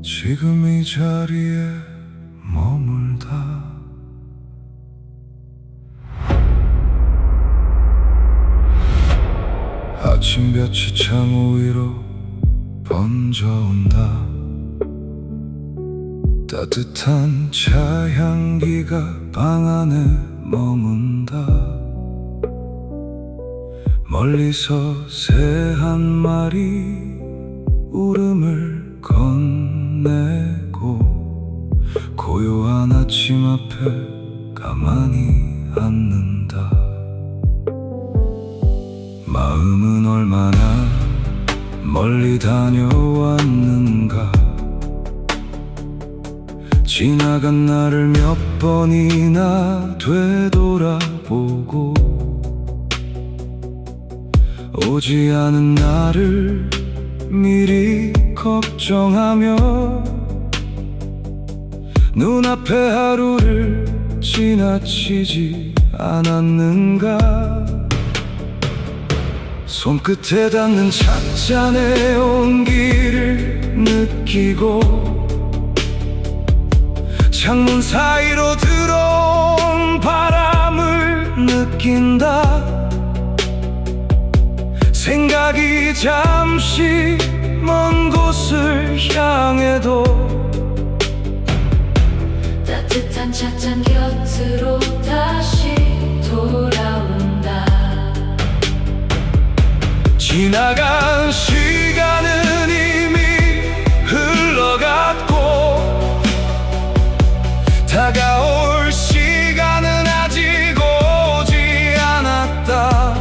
지금 이 자리에 머물다. 아침볕이 창호 위로 번져온다. 따뜻한 차향기가 방 안에 머문다. 멀리서 새 한 마리 울음을 건네고 고요한 아침 앞에 가만히 앉는다. 마음은 얼마나 멀리 다녀왔는가. 지나간 날을 몇 번이나 되돌아보고 오지 않은 나를 미리 걱정하며 눈앞의 하루를 지나치지 않았는가. 손끝에 닿는 찻잔의 온기를 느끼고 창문 사이로 들어온 바람을 느낀다. 생각이 잠시 먼 곳을 향해도 따뜻한 찻잔 곁으로 다시 돌아온다. 지나간 시간은 이미 흘러갔고 다가올 시간은 아직 오지 않았다.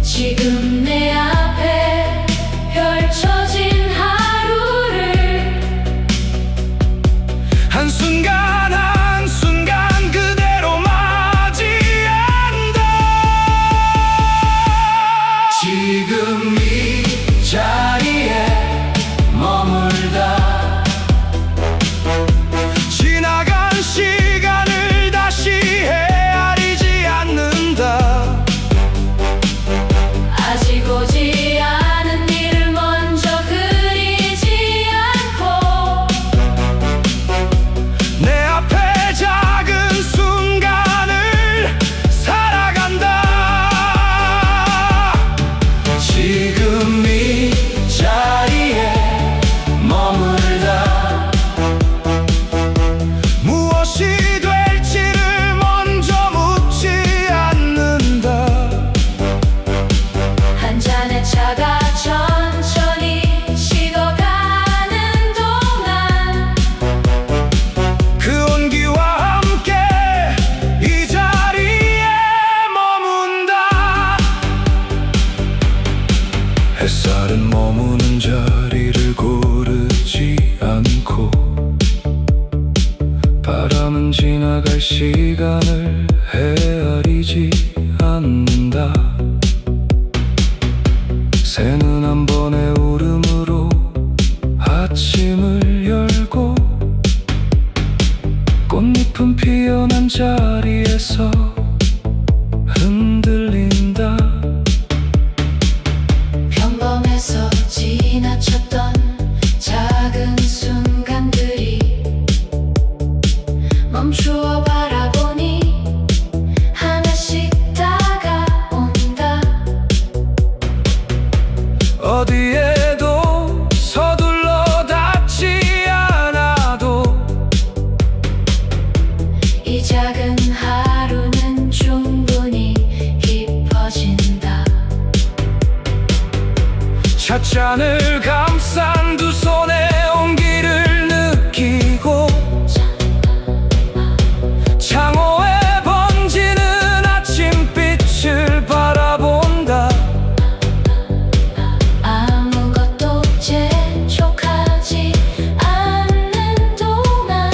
지금 내 앞에 펼쳐진 하루를 한순간 한순간 그대로 맞이한다. 지금 이 자리에 머물다. 지나간 시간을 다시 헤아리지 않는다. 아직 오지 않은 일을 먼저 그리지 않고 내 앞에 작은 순간을 살아간다. 지금 이 자리에 머물다. 무엇이 될지를 먼저 묻지 않는다. 한 잔의 차가 천천히 식어가는 동안 그 온기와 함께 이 자리에 머문다. 햇살은 머무는 자리를 고르지 않고 바람은 지나갈 시간을 헤아리지 않는다. 새는 한 번의 울음으로 아침을 열고 꽃잎은 피어난 자리에서 흔들린다. 평범해서 지나쳤던 작은 순간들이 멈추어 바라보니 하나씩 다가온다. 어디에도 서둘러 닿지 않아도 이 작은 하루는 충분히 깊어진다. 찻잔을 감싼 두 손의 온기를 느끼고 창호에 번지는 아침빛을 바라본다. 아무것도 재촉하지 않는 동안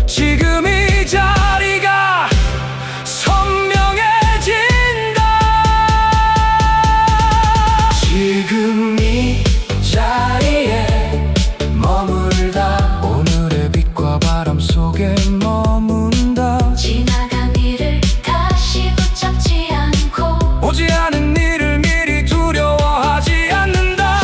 지금 이 자리가 선명해진다. 지금 이 자리에 머물다. 오늘의 빛과 바람 속에 머문다. 지나간 일을 다시 붙잡지 않고 오지 않은 일을 미리 두려워하지 않는다.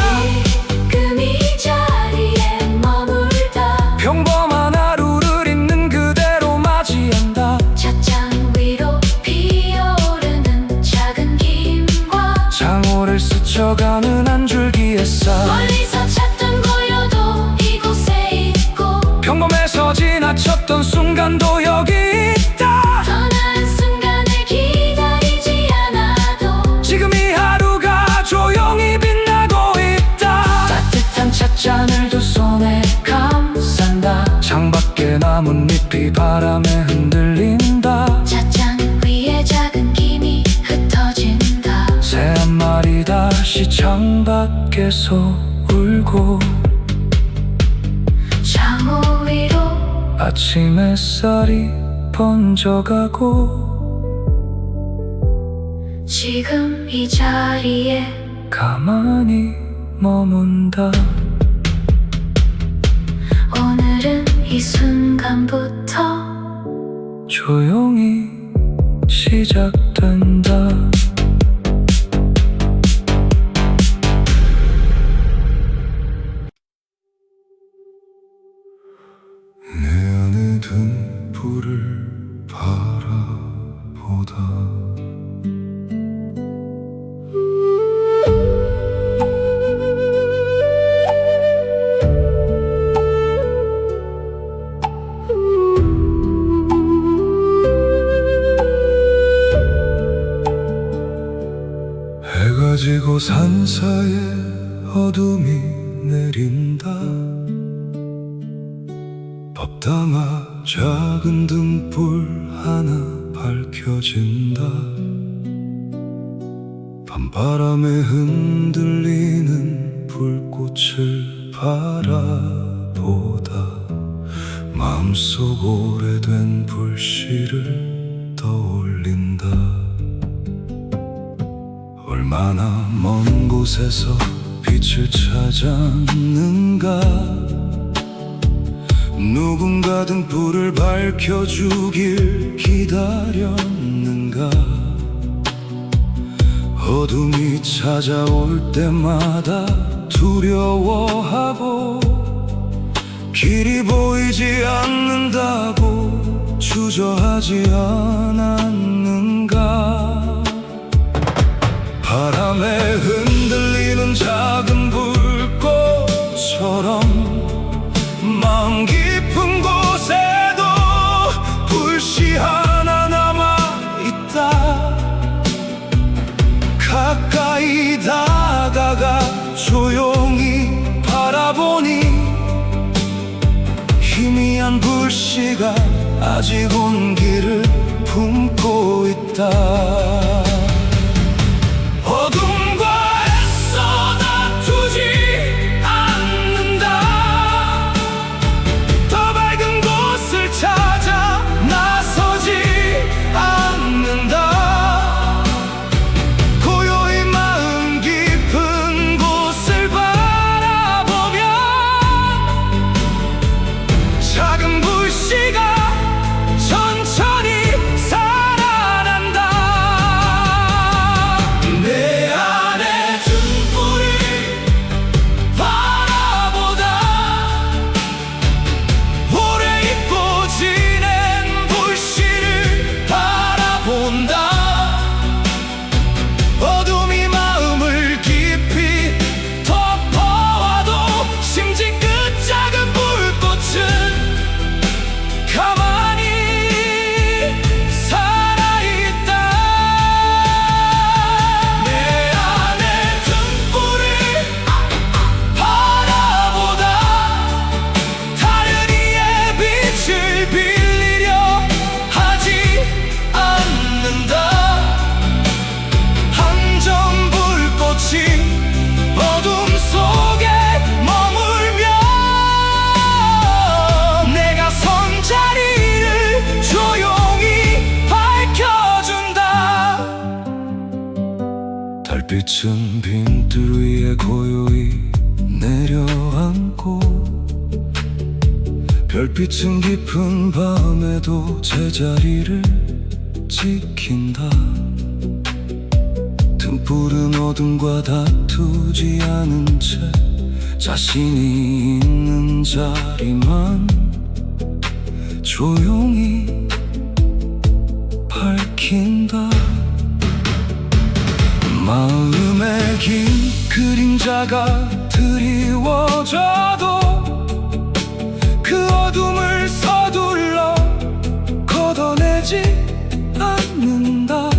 지금 이 자리에 머물다. 평범한 하루를 있는 그대로 맞이한다. 찻잔 위로 피어오르는 작은 김과 창호를 스쳐가는 한 줄기의 쌀. 멀리서 찾던 보여도 이곳에 있고 평범해서 지나쳤던 순간도 여기 있다. 더 나은 순간을 기다리지 않아도 지금 이 하루가 조용히 빛나고 있다. 따뜻한 찻잔을 두 손에 감싼다. 창밖에 나뭇잎이 바람에 흔들린다. 찻잔 위에 작은 김이 흩어진다. 새 한 마리 다시 창밖에서 울고 창호 위로 아침 햇살이 번져가고 지금 이 자리에 가만히 머문다. 오늘은 이 순간부터 조용히 시작된다. 내 안에 든 불을 바라보다 해가 지고 산 사이에 어둠이 내린다. 법당아 작은 등불 하나 밝혀진다. 밤바람에 흔들리는 불꽃을 바라보다 마음속 오래된 불씨를 떠올린다. 얼마나 먼 곳에서 빛을 찾았는가. 누군가 등불을 밝혀주길 기다렸는가. 어둠이 찾아올 때마다 두려워하고 길이 보이지 않는다고 주저하지 않았는가. 바람에 흔들리는 작은 불꽃처럼 마음 깊은 곳에도 불씨 하나 남아있다. 가까이 다가가 조용히 바라보니 희미한 불씨가 아직 온기를 품고 있다. 어둠과 애써 다투지 않는다. 더 밝은 달빛은 빈뜰 위에 고요히 내려앉고 별빛은 깊은 밤에도 제자리를 지킨다. 등불은 어둠과 다투지 않은 채 자신이 있는 자리만 조용히 밝힌다. 마음의 긴 그림자가 드리워져도 그 어둠을 서둘러 걷어내지 않는다.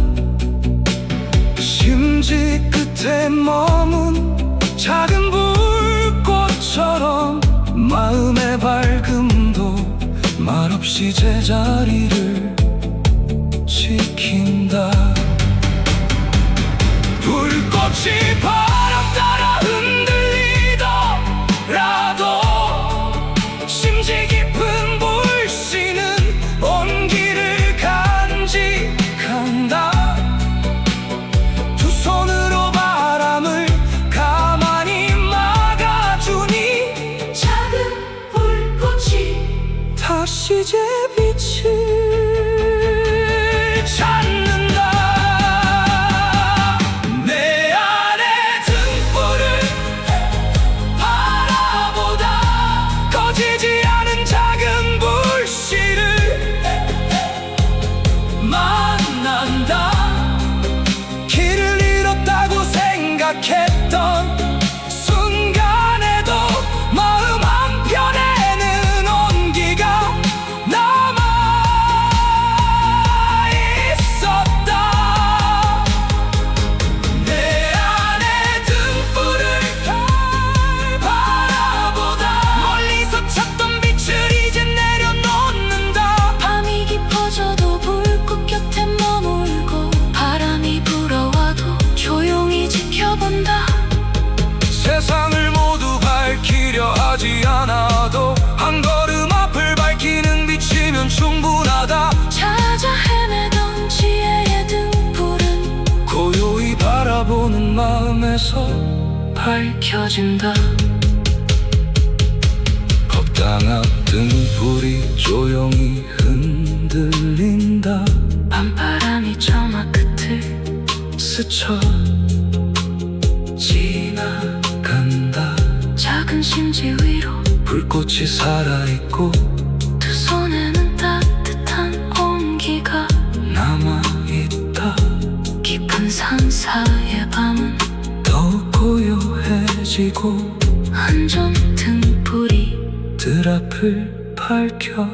심지 끝에 머문 작은 불꽃처럼 마음의 밝음도 말없이 제자리를 지킨다. 불꽃이 바람 따라 흔들리더라도 심지 깊은 불씨는 온기를 간직한다. 두 손으로 바람을 가만히 막아주니 작은 불꽃이 다시 제 빛을 찾는다. 내 안의 등불을 바라보다 꺼지지 않은 작은 불씨를 만난다. 길을 잃었다고 생각했던 순간에도 마음 한편에는 온기가 남아 있었다. 내 안의 등불을 바라보다 멀리서 찾던 빛을 이제 내려놓는다. 밤이 깊어져도 불꽃 곁에 머물고 바람이 불어와도 조용히 지켜본다. 세상을 모두 밝히려 하지 않아도 한 걸음 앞을 밝히는 빛이면 충분하다. 찾아 헤매던 지혜의 등불은 고요히 바라보는 마음에서 밝혀진다. 법당 앞 등불이 조용히 흔들린다. 밤바람이 처마 끝을 스쳐 지나간다. 작은 심지 위로 불꽃이 살아있고 두 손에는 따뜻한 온기가 남아있다. 깊은 산 사이의 밤은 더욱 고요해지고 한 점 등불이 뜰 앞을 밝혀준다.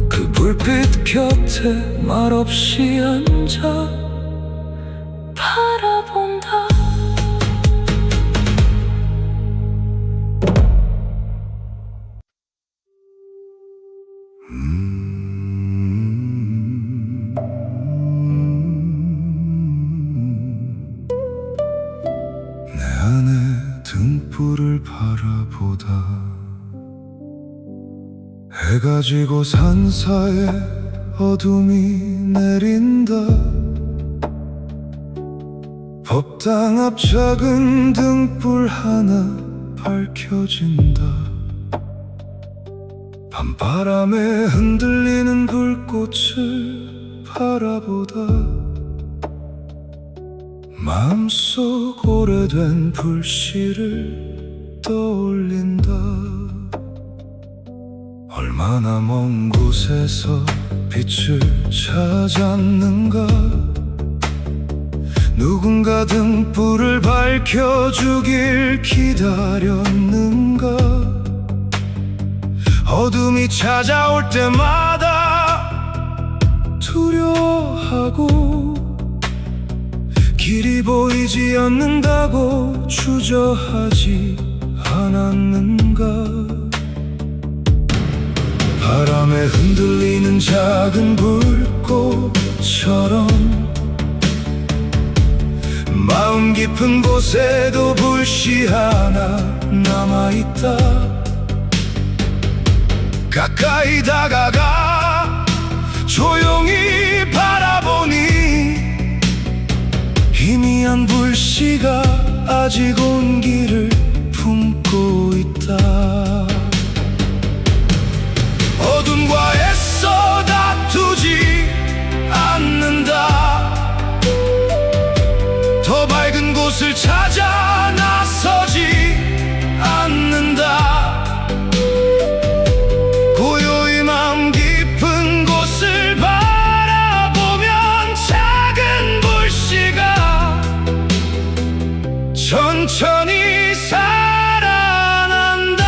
그 불빛 곁에 말없이 앉아 바라본다. 내 안의 등불을 바라보다 해가 지고 산사에 어둠이 내린다. 법당 앞 작은 등불 하나 밝혀진다. 밤바람에 흔들리는 불꽃을 바라보다 마음속 오래된 불씨를 떠올린다. 얼마나 먼 곳에서 빛을 찾았는가. 누군가 등불을 밝혀주길 기다렸는가. 어둠이 찾아올 때마다 두려워하고 길이 보이지 않는다고 주저하지 않았는가. 바람에 흔들리는 작은 불꽃처럼 마음 깊은 곳에도 불씨 하나 남아있다. 가까이 다가가 조용히 바라보니 불씨가 아직 온기를 품고 있다. 어둠과 애써 다투지 않는다. 더 밝은 곳을 찾아 나서지 않는다. 고요히 마음 깊은 곳을 바라보면 작은 불씨가 천천히 살아난다.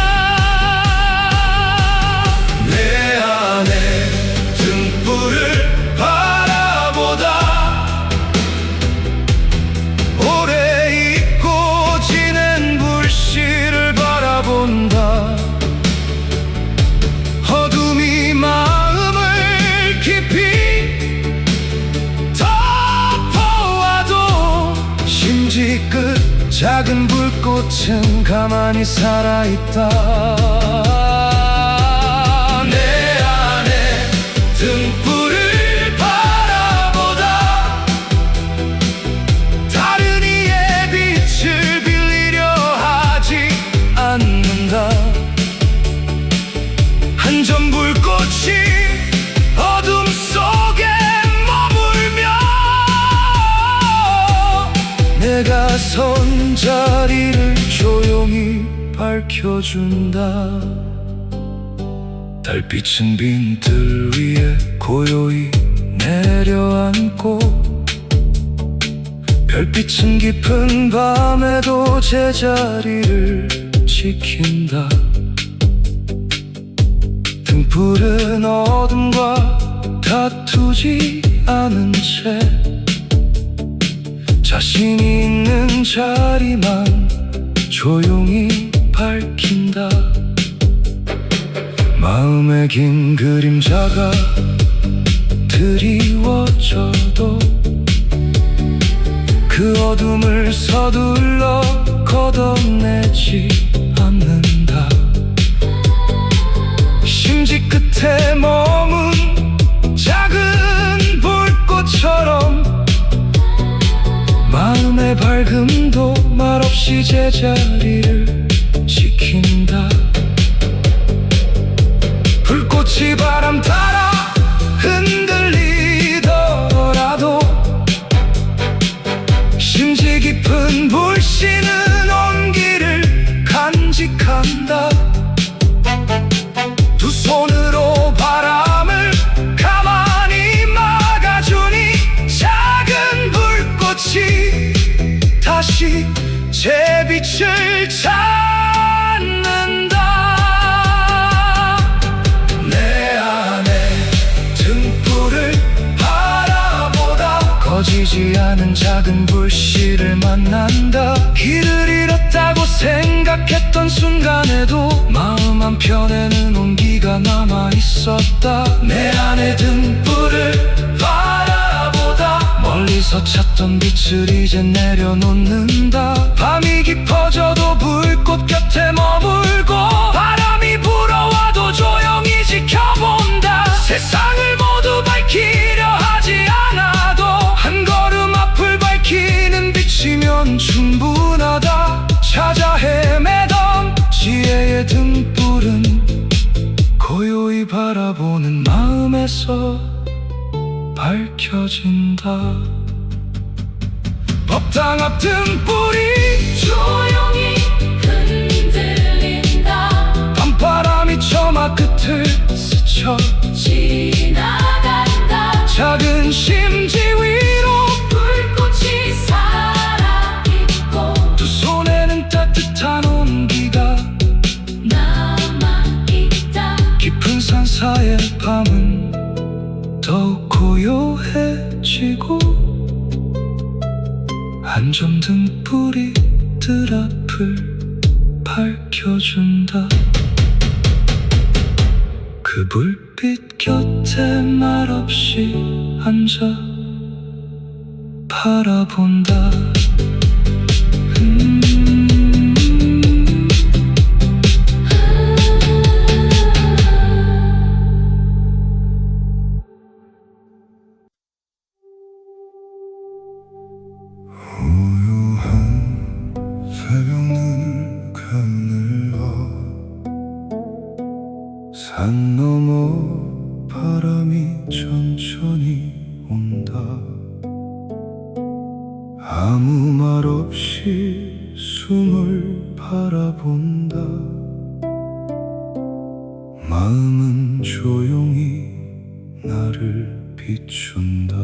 내 안에 등불을 바라보다 오래 잊고 지낸 불씨를 바라본다. 어둠이 마음을 깊이 덮어와도 심지 끝 작은 불꽃은 가만히 살아있다. 내 안에 등불을 바라보다 다른 이의 빛을 빌리려 하지 않는다. 한 점 불꽃이 어둠 속에 머물며 내가 선 자리를 조용히 밝혀준다. 달빛은 빈들 위에 고요히 내려앉고 별빛은 깊은 밤에도 제자리를 지킨다. 등불은 어둠과 다투지 않은 채 자신이 있는 자리만 조용히 밝힌다. 마음의 긴 그림자가 드리워져도 그 어둠을 서둘러 걷어내지 않는다. 심지 끝에 머문 작은 불꽃처럼 마음의 밝음도 말없이 제자리를 지킨다. 불꽃이 바람 따라 흔들리더라도 심지 깊은 불씨는 온기를 간직한다. 두 손으로 바람을 가만히 막아주니 작은 불꽃이 다시 제 빛을 찾는다. 내 안에 등불을 바라보다 꺼지지 않은 작은 불씨를 만난다. 길을 잃었다고 생각했던 순간에도 마음 한편에는 온기가 남아있었다. 내 안에 등불을 바라보다 멀리서 찾던 빛을 이제 내려놓는다. 밤이 깊어져도 불꽃 곁에 머물고 바람이 불어와도 조용히 지켜본다. 세상을 모두 밝히려 하지 않아도 한 걸음 앞을 밝히는 빛이면 충분하다. 찾아 헤매던 지혜의 등불은 고요히 바라보는 마음에서 밝혀진다. 법당 앞 등불이 조용히 흔들린다. 밤바람이 처마 끝을 스쳐 지나간다. 작은 심지 위로 불꽃이 살아있고 두 손에는 따뜻한 온기가 남아있다. 깊은 산사의 밤은 더욱 고요해지고 한 점 등불이 뜰 앞을 밝혀준다. 그 불빛 곁에 말없이 앉아 바라본다. 우유한 아무 말 없이 숨을 바라본다. 마음은 조용히 나를 비춘다.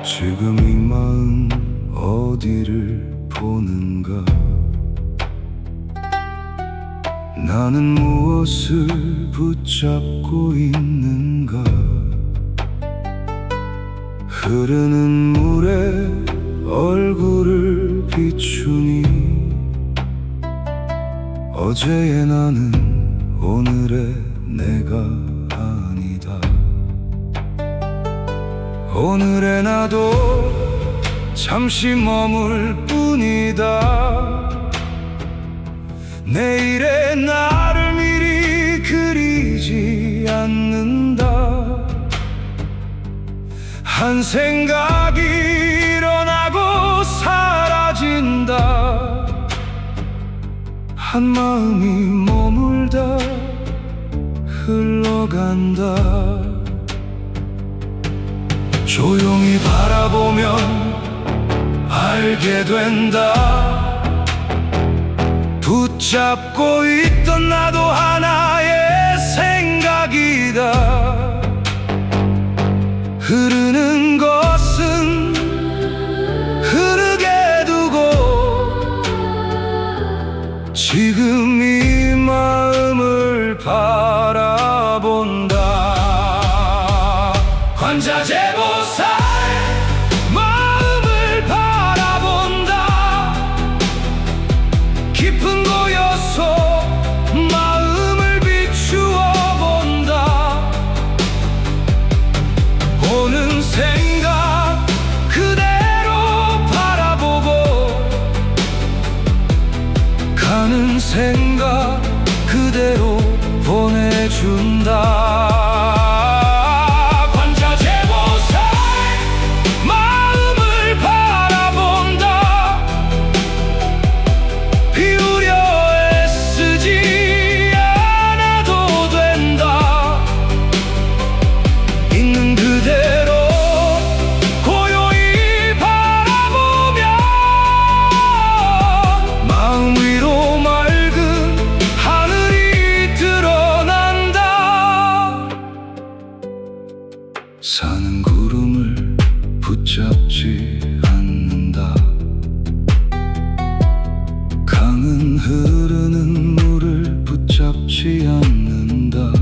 지금 이 마음 어디를 보는가? 나는 무엇을 붙잡고 있는가? 흐르는 물에 얼굴을 비추니 어제의 나는 오늘의 내가 아니다. 오늘의 나도 잠시 머물 뿐이다. 내일의 나를 미리 그리지 않는다. 한 생각이 일어나고 사라진다. 한 마음이 머물다 흘러간다. 조용히 바라보면 알게 된다. 붙잡고 있던 나도 하나의 생각이다. 흐르는 것은 흐르게 두고 지금 이 마음을 바라본다. 관자재보살 마음을 바라본다. 깊은 고요소 마음을 비추어 본다. 오는 생각 그대로 바라보고 가는 생각 그대로 보내준다. 관자재보살 마음을 바라본다. 비우려 애쓰지 않아도 된다. 있는 그대로 고요히 바라보면 마음 위로 맑은 하늘이 드러난다. 사는 구름을 붙잡지 않는다. 강은 흐르는 물을 붙잡지 않는다.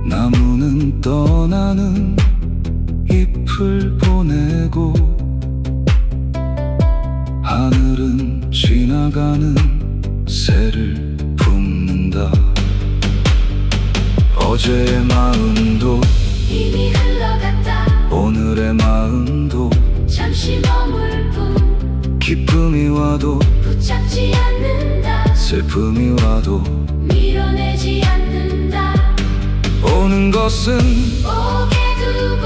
나무는 떠나는 잎을 보내고 하늘은 지나가는 새를 품는다. 어제의 마음도 이미 흘러갔다. 오늘의 마음도 잠시 머물 뿐. 기쁨이 와도 붙잡지 않는다. 슬픔이 와도 밀어내지 않는다. 오는 것은 오게 두고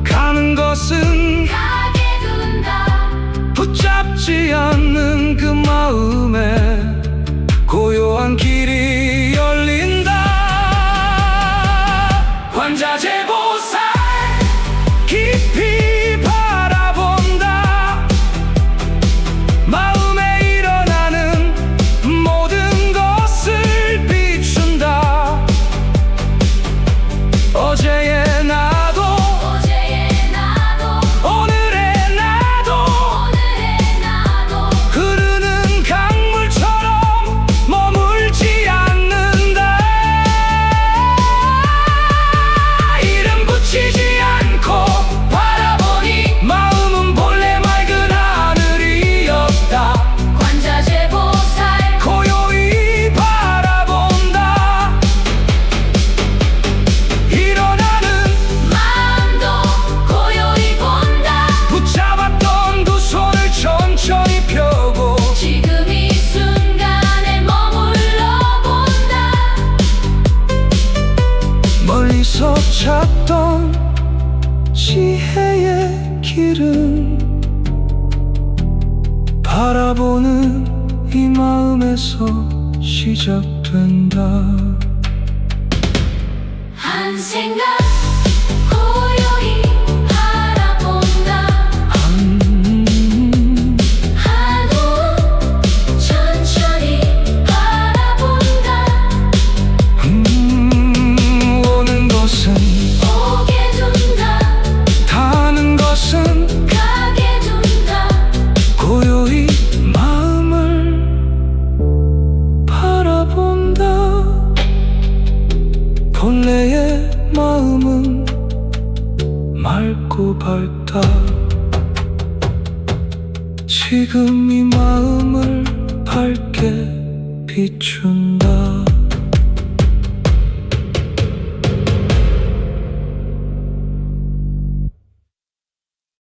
가는 것은 가게 둔다. 붙잡지 않는 그 마음에 고요한 길이 열린다. 관자재보살 깊이 바라본다. 마음에 일어나는 모든 것을 비춘다. 어제의 나도 오늘의 나도 흐르는 강물처럼 머물지 않는다. 이름 붙이지 않고 바라보니 마음은 본래 맑은 하늘이었다. 관자재보살 고요히 바라본다. 일어나는 마음도 고요히 본다. 붙잡았던 두 손을 천천히 펴고 지금 이 순간에 머물러 본다. 멀리서 찾던 지혜의 길은 바라보는 이 마음에서 시작된다. 한 생각 고요히 밝고 밝다. 지금 이 마음을 밝게 비춘다.